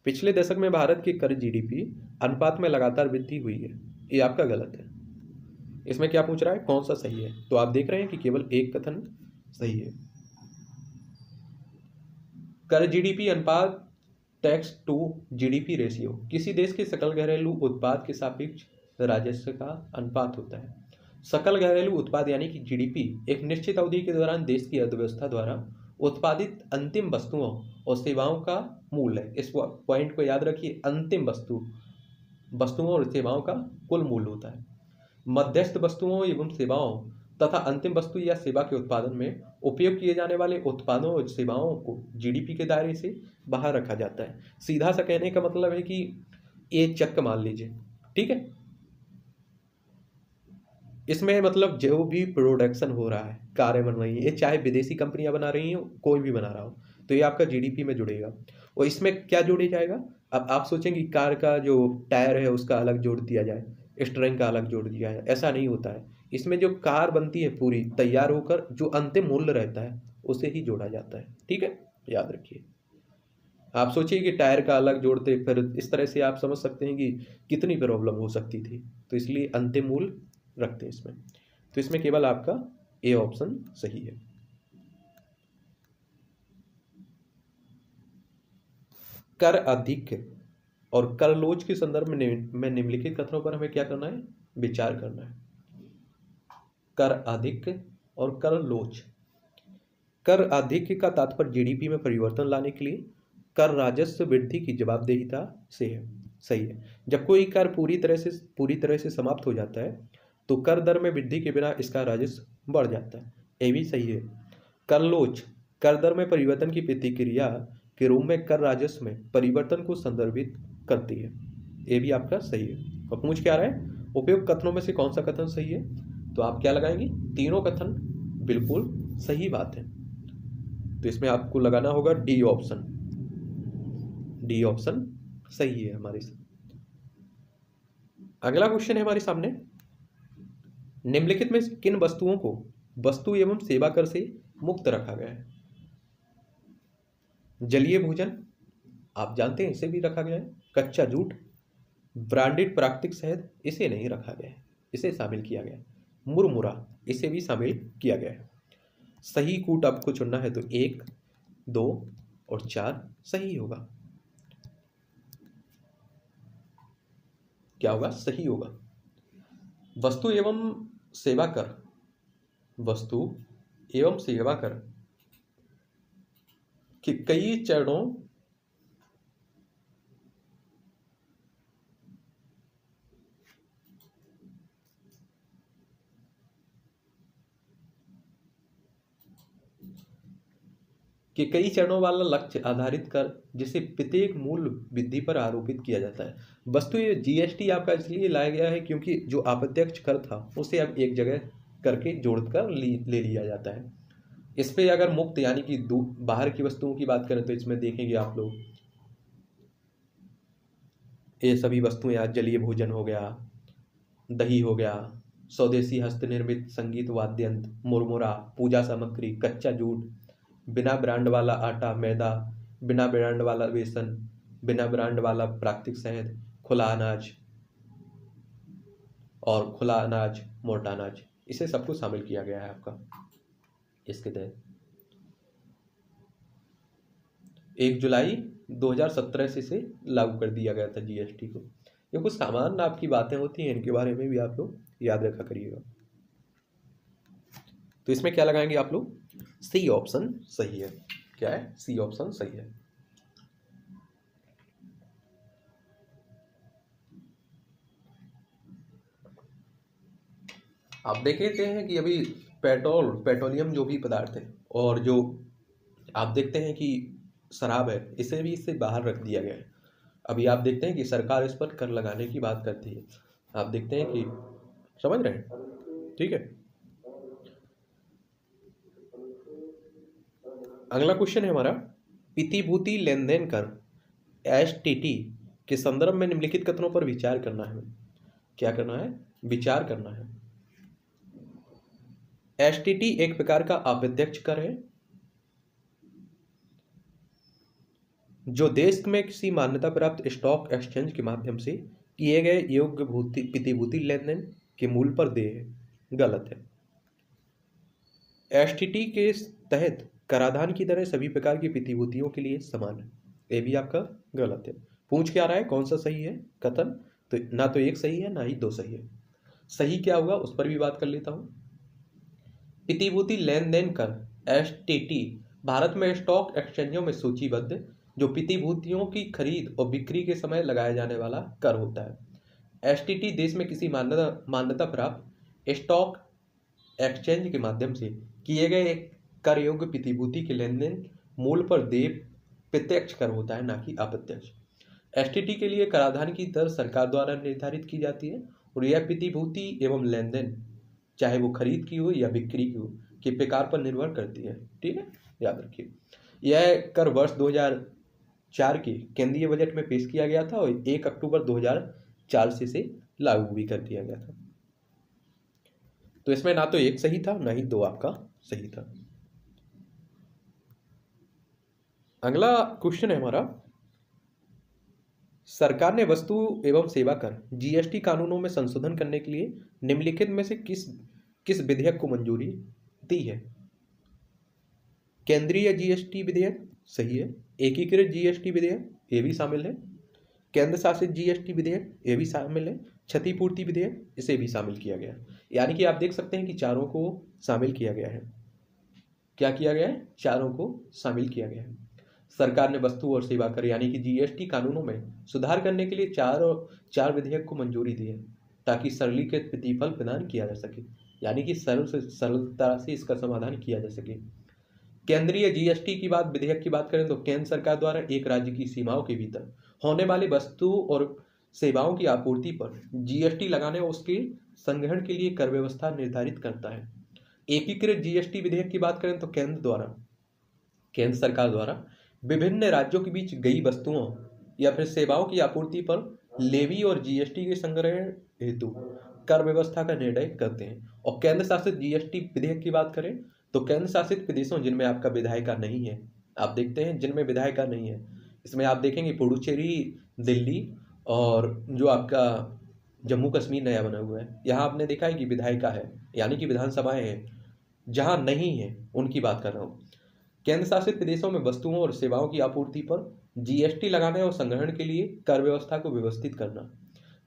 Speaker 1: पिछले दशक में भारत के कर जीडीपी अनुपात में लगातार वृद्धि हुई है। ये आपका गलत है। इसमें क्या पूछ रहा है? कौन सा सही है? तो आप देख रहे हैं कि केवल एक कथन सही है। कर जीडीपी अनुपात टैक्स टू जीडीपी रेशियो किसी देश के सकल घरेलू उत्पाद के सापेक्ष राजस्व का अनुपात होता है। सकल घरेलू उत्पाद यानी कि जीडीपी एक निश्चित अवधि के दौरान देश की अर्थव्यवस्था द्वारा उत्पादित अंतिम वस्तुओं और सेवाओं का मूल्य है। इस पॉइंट को याद रखिए, अंतिम वस्तुओं और सेवाओं का कुल मूल्य होता है। मध्यस्थ वस्तुओं एवं सेवाओं तथा अंतिम वस्तु या सेवा के उत्पादन में उपयोग किए जाने वाले उत्पादों और सेवाओं को जीडीपी के दायरे से बाहर रखा जाता है। सीधा सा कहने का मतलब है कि ये चक्क मान लीजिए, ठीक है। इसमें मतलब जो भी प्रोडक्शन हो रहा है, कारें बन रही हैं, ये चाहे विदेशी कंपनियां बना रही हो, कोई भी बना रहा हो, तो ये आपका जीडीपी में जुड़ेगा। और इसमें क्या जोड़े जाएगा? अब आप सोचेंगे कार का जो टायर है उसका अलग जोड़ दिया जाए, स्टीयरिंग का अलग जोड़ दिया जाए, ऐसा नहीं होता है। इसमें जो कार बनती है पूरी तैयार होकर, जो अंतिम मूल्य रहता है उसे ही जोड़ा जाता है, ठीक है, याद रखिए। आप सोचिए कि टायर का अलग जोड़ते, फिर इस तरह से आप समझ सकते हैं कि कितनी प्रॉब्लम हो सकती थी। तो इसलिए अंतिम मूल्य रखते हैं इसमें। तो इसमें केवल आपका ए ऑप्शन सही है। कर अधिक और कर लोच के संदर्भ में निम्नलिखित कथनों पर हमें क्या करना है? विचार करना है। कर अधिक और कर लोच। कर अधिक का तात्पर्य जीडीपी में परिवर्तन लाने के लिए कर राजस्व वृद्धि की जवाबदेहिता से है। सही है। जब कोई कर पूरी तरह से समाप्त हो जाता है तो कर दर में वृद्धि के बिना इसका राजस्व बढ़ जाता है, ये भी सही है। कर लोच कर दर में परिवर्तन की प्रतिक्रिया के रूप में कर राजस्व में परिवर्तन को संदर्भित करती है, ये भी आपका सही है। और पूछ क्या रहा है? उपयुक्त कथनों में से कौन सा कथन सही है? तो आप क्या लगाएंगे? तीनों कथन बिल्कुल सही बात है। तो इसमें आपको लगाना होगा डी ऑप्शन। डी ऑप्शन सही है हमारे साथ। अगला क्वेश्चन है हमारे सामने, निम्नलिखित में किन वस्तुओं को वस्तु एवं सेवा कर से मुक्त रखा गया है? जलीय भोजन, आप जानते हैं इसे भी रखा गया है। कच्चा जूट, ब्रांडेड प्राकृतिक शहद, इसे नहीं रखा गया है, इसे शामिल किया गया है। मुरमुरा, इसे भी शामिल किया गया है। सही कूट आपको चुनना है तो 1, 2 और 4 सही होगा। क्या होगा? सही होगा। वस्तु एवं सेवा कर, वस्तु एवं सेवा कर कि कई चरणों वाला लक्ष्य आधारित कर जिसे प्रत्येक मूल्य वृद्धि पर आरोपित किया जाता है। वस्तु ये जीएसटी आपका इसलिए लाया गया है क्योंकि जो अप्रत्यक्ष कर था उसे अब एक जगह करके जोड़कर ले लिया जाता है। इस पे अगर मुक्त यानी कि बाहर की वस्तुओं की बात करें तो इसमें देखेंगे आप लोग, ये सभी वस्तुएं आज जलीय भोजन हो गया, दही हो गया, स्वदेशी हस्तनिर्मित संगीत वाद्य यंत्र, मुरमुरा, पूजा सामग्री, कच्चा जूट, बिना ब्रांड वाला आटा मैदा, बिना ब्रांड वाला बेसन, बिना ब्रांड वाला प्राकृतिक शहद, खुला अनाज और खुला अनाज मोटा अनाज, इसे सबको शामिल किया गया है आपका इसके तहत। 1 जुलाई 2017 से इसे लागू कर दिया गया था जीएसटी को। ये कुछ सामान्य आपकी बातें होती हैं, इनके बारे में भी आप लोग याद रखा करिएगा। तो इसमें क्या लगाएंगे आप लोग? सी ऑप्शन सही है। क्या है? सी ऑप्शन सही है। आप देख लेते हैं कि अभी पेट्रोलियम जो भी पदार्थ है और जो आप देखते हैं कि शराब है, इसे भी इससे बाहर रख दिया गया है। अभी आप देखते हैं कि सरकार इस पर कर लगाने की बात करती है। आप देखते हैं कि समझ रहे हैं, ठीक है। अगला क्वेश्चन है हमारा, प्रतिभूति लेन देन कर एसटीटी के संदर्भ में निम्नलिखित कथनों पर विचार करना है। क्या करना है? विचार करना है। एसटीटी एक प्रकार का अप्रत्यक्ष कर है जो देश में किसी मान्यता प्राप्त स्टॉक एक्सचेंज के माध्यम से किए गए योग्य प्रतिभूति लेन देन के मूल्य पर देय है। गलत है। एसटीटी के तहत कराधान की दरें सभी प्रकार की प्रतिभूतियों के लिए समान है, ये भी आपका गलत है। पूछ क्या रहा है? कौन सा सही है कथन? तो ना तो एक सही है ना ही 2 सही है। सही क्या होगा उस पर भी बात कर लेता हूं। प्रतिभूति लेन देन कर एसटीटी भारत में स्टॉक एक्सचेंजों में सूचीबद्ध जो प्रतिभूतियों की खरीद और बिक्री के समय लगाया जाने वाला कर होता है। एसटीटी देश में किसी मान्यता प्राप्त स्टॉक एक्सचेंज के माध्यम से किए गए एक कर योग्य प्रतिभूति के लेन देन मूल्य पर देय प्रत्यक्ष कर होता है, ना कि अप्रत्यक्ष। एसटीटी के लिए कराधान की दर सरकार द्वारा निर्धारित की जाती है और यह प्रतिभूति एवं लेन देन, चाहे वो खरीद की हो या बिक्री की हो, के प्रकार पर निर्भर करती है। ठीक है, याद रखिए। यह कर वर्ष 2004 के केंद्रीय बजट में पेश किया गया था और 1 अक्टूबर 2004 से लागू भी कर दिया गया था। तो इसमें ना तो एक सही था ना ही दो आपका सही था। अगला क्वेश्चन है हमारा, सरकार ने वस्तु एवं सेवा कर जीएसटी कानूनों में संशोधन करने के लिए निम्नलिखित में से किस विधेयक को मंजूरी दी है? केंद्रीय जीएसटी विधेयक सही है। एकीकृत जीएसटी विधेयक ये भी शामिल है। केंद्र शासित जीएसटी विधेयक ये भी शामिल है। क्षतिपूर्ति विधेयक इसे भी शामिल किया गया। यानी कि आप देख सकते हैं कि चारों को शामिल किया गया है। क्या किया गया है? चारों को शामिल किया गया है। सरकार ने वस्तु और सेवा कर यानी कि जीएसटी कानूनों में सुधार करने के लिए चार विधेयक को मंजूरी दी है ताकि सरलीकृत प्रतिफल प्रदान किया जा सके, यानी कि सरलता से इसका समाधान किया जा सके। केंद्रीय जीएसटी की विधेयक की बात करें तो केंद्र सरकार द्वारा एक राज्य की सीमाओं के भीतर होने वाली वस्तु और सेवाओं की आपूर्ति पर जीएसटी लगाने और उसके संग्रहण के लिए कर व्यवस्था निर्धारित करता है। एकीकृत जीएसटी विधेयक की बात करें तो केंद्र सरकार द्वारा विभिन्न राज्यों के बीच गई वस्तुओं या फिर सेवाओं की आपूर्ति पर लेवी और जीएसटी के संग्रह हेतु कर व्यवस्था का निर्णय करते हैं। और केंद्र शासित जीएसटी विधेयक की बात करें तो केंद्र शासित प्रदेशों जिनमें आपका विधायिका नहीं है, आप देखते हैं जिनमें विधायिका नहीं है, इसमें आप देखेंगे पुडुचेरी, दिल्ली और जो आपका जम्मू कश्मीर नया बना हुआ है, यहाँ आपने देखा है कि विधायिका है, यानी कि विधानसभाएं हैं। जहाँ नहीं है उनकी बात कर रहा हूँ। केंद्र शासित प्रदेशों में वस्तुओं और सेवाओं की आपूर्ति पर जीएसटी लगाने और संग्रहण के लिए कर व्यवस्था को व्यवस्थित करना।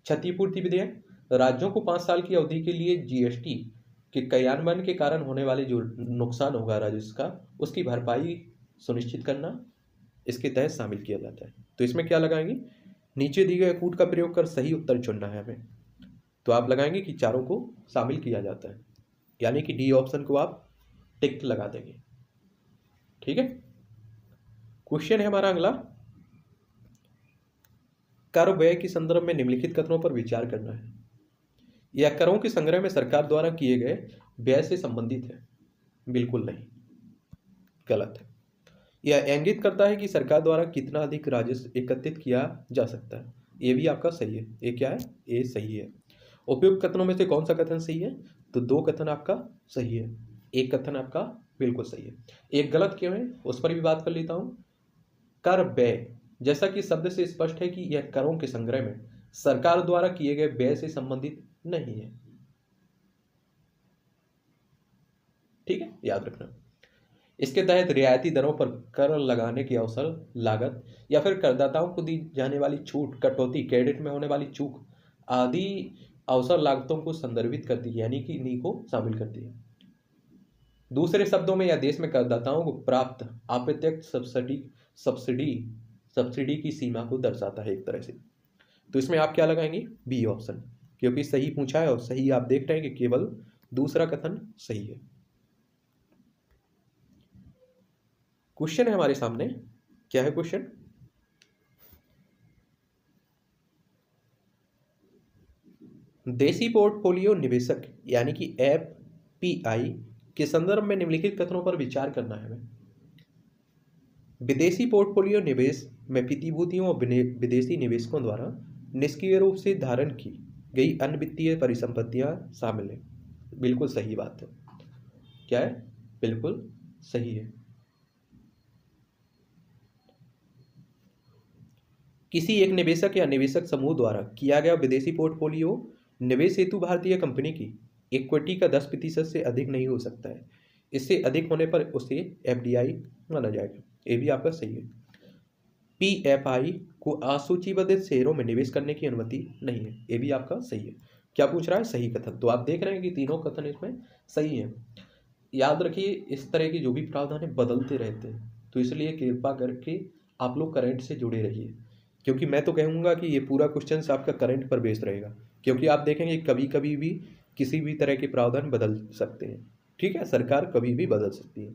Speaker 1: क्षतिपूर्ति विधेयक राज्यों को 5 साल की अवधि के लिए जीएसटी के क्रियान्वयन के कारण होने वाले जो नुकसान होगा राजस्व का, उसकी भरपाई सुनिश्चित करना इसके तहत शामिल किया जाता है। तो इसमें क्या लगाएंगे? नीचे दिए गए कूट का प्रयोग कर सही उत्तर चुनना है हमें। तो आप लगाएंगे कि चारों को शामिल किया जाता है, यानी कि डी ऑप्शन को आप टिक लगा देंगे। ठीक है। क्वेश्चन है हमारा अगला, कर व्यय के संदर्भ में निम्नलिखित कथनों पर विचार करना है। यह करों के संग्रह में सरकार द्वारा किए गए व्यय से संबंधित है? बिल्कुल नहीं, गलत है। यह इंगित करता है कि सरकार द्वारा कितना अधिक राजस्व एकत्रित किया जा सकता है। ये भी आपका सही है। ये क्या है? ये सही है। उपयुक्त कथनों में से कौन सा कथन सही है? तो 2 कथन आपका सही है, 1 कथन आपका बिल्कुल सही है। एक गलत क्यों है उस पर भी बात कर लेता हूं। कर व्यय, जैसा कि शब्द से स्पष्ट है कि यह करों के संग्रह में सरकार द्वारा किए गए व्यय से संबंधित नहीं है। ठीक है, याद रखना। इसके तहत रियायती दरों पर कर लगाने की अवसर लागत या फिर करदाताओं को दी जाने वाली छूट, कटौती, क्रेडिट में होने वाली चूक आदि अवसर लागतों को संदर्भित करती है, यानी कि इन्हीं को शामिल करती है। दूसरे शब्दों में यह देश में करदाताओं को प्राप्त अप्रत्यक्ष सब्सिडी की सीमा को दर्शाता है एक तरह से। तो इसमें आप क्या लगाएंगे? बी ऑप्शन, क्योंकि सही पूछा है और सही आप देख रहे हैं कि केवल दूसरा कथन सही है। क्वेश्चन है हमारे सामने, क्या है क्वेश्चन? देशी पोर्टफोलियो निवेशक यानी कि एफपीआई के संदर्भ में निम्नलिखित कथनों पर विचार करना है हमें। विदेशी पोर्टफोलियो निवेश में प्रतिभूतियों और विदेशी निवेशकों द्वारा निष्क्रिय रूप से धारण की गई अन्य वित्तीय परिसंपत्तियां शामिल है। बिल्कुल सही बात है। क्या है? बिल्कुल सही है। किसी एक निवेशक या निवेशक समूह द्वारा किया गया विदेशी पोर्टफोलियो निवेश हेतु भारतीय कंपनी की इक्विटी का 10% से अधिक नहीं हो सकता है। इससे अधिक होने पर उसे एफडीआई माना जाएगा। ये भी आपका सही है। पीएफआई को असूचीबद्ध शेयरों में निवेश करने की अनुमति नहीं है। ये भी आपका सही है। क्या पूछ रहा है? सही कथन। तो आप देख रहे हैं कि तीनों कथन इसमें सही है। याद रखिए इस तरह के जो भी प्रावधान है बदलते रहते हैं, तो इसलिए कृपा करके आप लोग करंट से जुड़े रहिए, क्योंकि मैं तो कहूँगा कि ये पूरा क्वेश्चन आपका करंट पर बेस्ड रहेगा, क्योंकि आप देखेंगे कभी कभी भी किसी भी तरह के प्रावधान बदल सकते हैं। ठीक है, सरकार कभी भी बदल सकती है।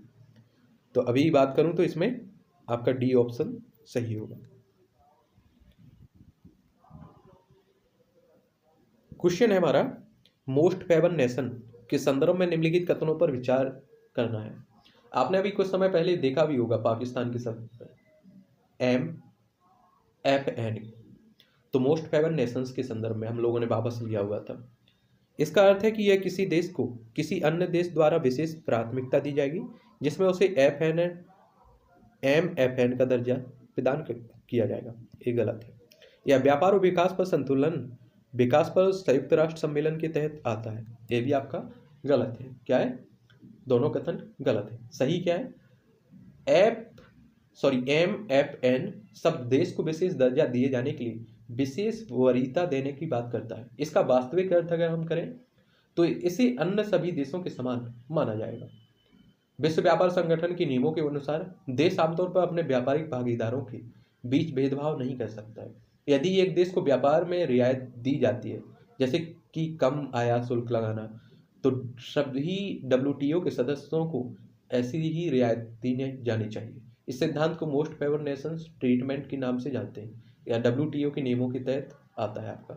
Speaker 1: तो अभी बात करूं तो इसमें आपका डी ऑप्शन सही होगा। क्वेश्चन है हमारा, मोस्ट फेवर नेशन के संदर्भ में निम्नलिखित कथनों पर विचार करना है। आपने अभी कुछ समय पहले देखा भी होगा पाकिस्तान के साथ MFN, तो मोस्ट फेवर नेशंस के संदर्भ में हम लोगों ने वापस लिया हुआ था। इसका अर्थ है कि यह किसी देश को किसी अन्य देश द्वारा विशेष प्राथमिकता दी जाएगी जिसमें उसे MFN का दर्जा प्रदान किया जाएगा। ये गलत है। यह व्यापार और विकास पर संतुलन, विकास पर संयुक्त राष्ट्र सम्मेलन के तहत आता है। ये भी आपका गलत है। क्या है? दोनों कथन गलत है। सही क्या है? MFN सब देश को विशेष दर्जा दिए जाने के लिए विशेष वरीयता देने की बात करता है। इसका वास्तविक अर्थ अगर हम करें तो इसे अन्य सभी देशों के समान माना जाएगा। विश्व व्यापार संगठन के नियमों के अनुसार देश आमतौर पर अपने व्यापारिक भागीदारों के बीच भेदभाव नहीं कर सकता है। यदि एक देश को व्यापार में रियायत दी जाती है, जैसे कि कम आयात शुल्क लगाना, तो सभी WTO के सदस्यों को ऐसी ही रियायत दी जानी चाहिए। इस सिद्धांत को मोस्ट फेवर नेशंस ट्रीटमेंट के नाम से जानते हैं, या WTO के नियमों के तहत आता है आपका।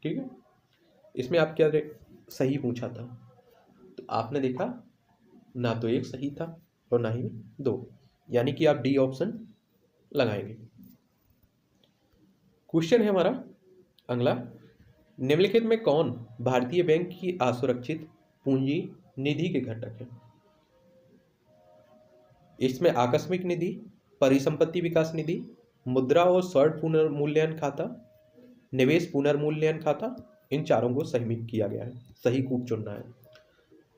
Speaker 1: ठीक है, इसमें आप क्या सही पूछा था, तो आपने देखा ना तो एक सही था और ना ही दो, यानी कि आप डी ऑप्शन लगाएंगे। क्वेश्चन है हमारा अगला, निम्नलिखित में कौन भारतीय बैंक की असुरक्षित पूंजी निधि के घटक है? इसमें आकस्मिक निधि, परिसंपत्ति विकास निधि, मुद्रा और स्वर्ण पुनर्मूल्यांकन खाता, निवेश पुनर्मूल्यांकन खाता, इन चारों को शामिल किया गया है। सही कूट चुनना है,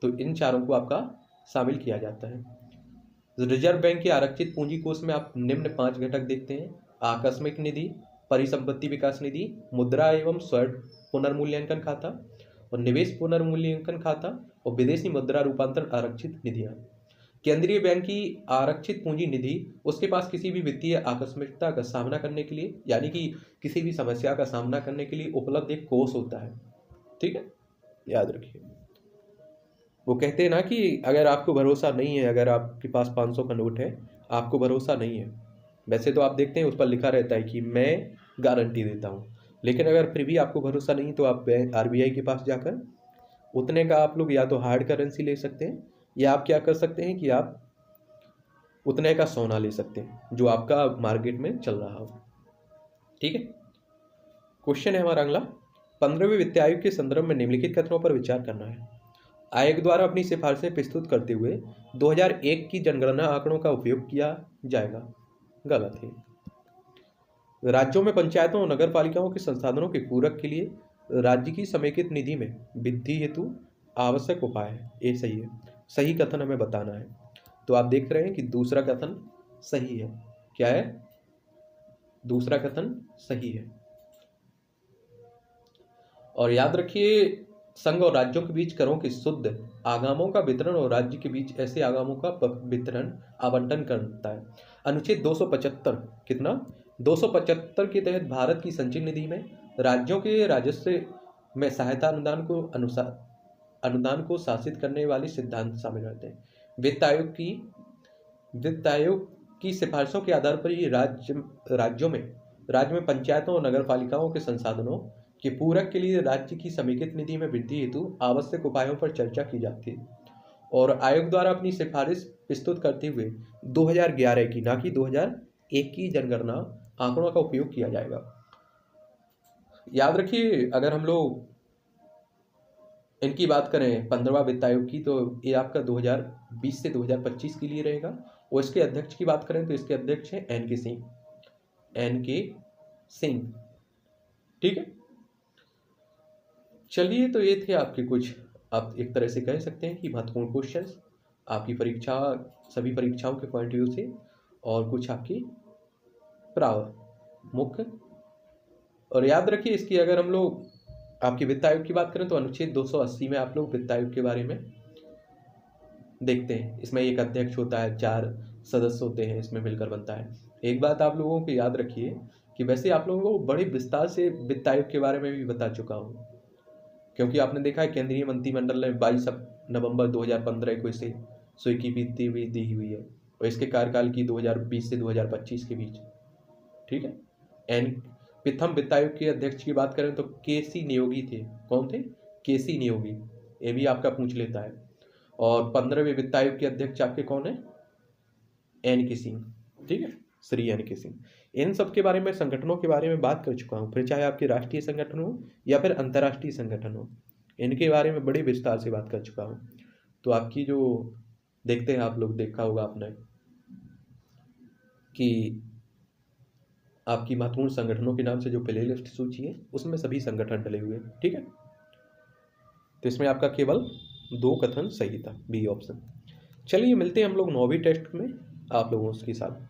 Speaker 1: तो इन चारों को आपका शामिल किया जाता है। रिजर्व बैंक के आरक्षित पूंजी कोष में आप निम्न 5 घटक देखते हैं: आकस्मिक निधि, परिसंपत्ति विकास निधि, मुद्रा एवं स्वर्ण पुनर्मूल्यांकन खाता और निवेश पुनर्मूल्यांकन खाता और विदेशी मुद्रा रूपांतरण आरक्षित निधियां। केंद्रीय बैंक की आरक्षित पूंजी निधि उसके पास किसी भी वित्तीय आकस्मिकता का सामना करने के लिए, यानी कि किसी भी समस्या का सामना करने के लिए उपलब्ध एक कोष होता है। ठीक है, याद रखिए। वो कहते हैं ना कि अगर आपको भरोसा नहीं है, अगर आपके पास 500 का नोट है, आपको भरोसा नहीं है, वैसे तो आप देखते हैं उस पर लिखा रहता है कि मैं गारंटी देता हूँ, लेकिन अगर फिर भी आपको भरोसा नहीं तो आप RBI के पास जाकर उतने का आप लोग या तो हार्ड करेंसी ले सकते हैं, या आप क्या कर सकते हैं कि आप उतने का सोना ले सकते हैं जो आपका मार्केट में चल रहा हो। ठीक है, क्वेश्चन है हमारा अगला, 15वें वित्त आयोग के संदर्भ में निम्नलिखित कथनों पर विचार करना है। आयोग द्वारा अपनी सिफारिशें प्रस्तुत करते हुए 2001 की जनगणना आंकड़ों का उपयोग किया जाएगा। गलत है। राज्यों में पंचायतों और नगर पालिकाओं के संसाधनों के पूरक के लिए राज्य की समेकित निधि में वृद्धि हेतु आवश्यक उपाय है। ये सही है। सही कथन हमें बताना है, तो आप देख रहे हैं कि दूसरा कथन सही है। क्या है? दूसरा कथन सही है। और याद रखिए, संघ और राज्यों के बीच करों के शुद्ध आगामों का वितरण और राज्य के बीच ऐसे आगामों का वितरण आवंटन करता है। अनुच्छेद 275 कितना 275 के तहत भारत की संचयी निधि में राज्यों के राजस्व में सहायता अनुदान को शासित करने वाले सिद्धांत शामिल रहते हैं। वित्त आयोग की सिफारिशों के आधार पर ही राज्य में पंचायतों और नगर पालिकाओं के संसाधनों के पूरक के लिए राज्य की समेकित निधि में वृद्धि हेतु आवश्यक उपायों पर चर्चा की जाती है, और आयोग द्वारा अपनी सिफारिश प्रस्तुत करते हुए 2011 की, ना कि 2001 की जनगणना आंकड़ों का उपयोग किया जाएगा। याद रखिए, अगर हम लोग इनकी बात करें 15वां वित्त आयोग की, तो ये आपका 2020 से 2025 के लिए रहेगा। और इसके अध्यक्ष की बात करें तो इसके अध्यक्ष हैं NK सिंह। ठीक है, चलिए, तो ये थे आपके कुछ, आप एक तरह से कह सकते हैं कि महत्वपूर्ण क्वेश्चंस आपकी सभी परीक्षाओं के पॉइंट व्यू से, और कुछ आपकी मुख्य। और याद रखिए, इसकी अगर हम लोग आपके वित्त आयोग की बात करें तो अनुच्छेद 280 में आप लोग वित्त आयोग के बारे में देखते हैं। इसमें एक अध्यक्ष होता है, 4 सदस्य होते हैं, इसमें मिलकर बनता है। एक बात आप लोगों को याद रखिए कि वैसे आप लोगों को बड़े विस्तार से वित्त आयोग के बारे में भी बता चुका हूँ, क्योंकि आपने देखा है केंद्रीय मंत्रिमंडल ने 22 नवंबर 2015 को इसे स्वीकृति भी दी हुई है, और इसके कार्यकाल की 2020 से 2025 के बीच। ठीक है। एन प्रथम वित्त आयोग के अध्यक्ष की बात करें तो केसी नियोगी थे। कौन थे? केसी नियोगी। ये भी आपका पूछ लेता है। और 15वें वित्त आयोग के अध्यक्ष आपके कौन है? एन के सिंह। ठीक है, श्री एन के सिंह। इन सब के बारे में, संगठनों के बारे में बात कर चुका हूँ, फिर चाहे आपके राष्ट्रीय संगठन हो या फिर अंतर्राष्ट्रीय संगठन हो, इनके बारे में बड़े विस्तार से बात कर चुका हूँ। तो आपकी जो देखते हैं, आप लोग देखा होगा आपने कि आपकी महत्वपूर्ण संगठनों के नाम से जो प्ले लिस्ट सूची है उसमें सभी संगठन डले हुए हैं। ठीक है, तो इसमें आपका केवल 2 कथन सही था, बी ऑप्शन। चलिए मिलते हैं हम लोग 9वीं टेस्ट में आप लोगों के साथ।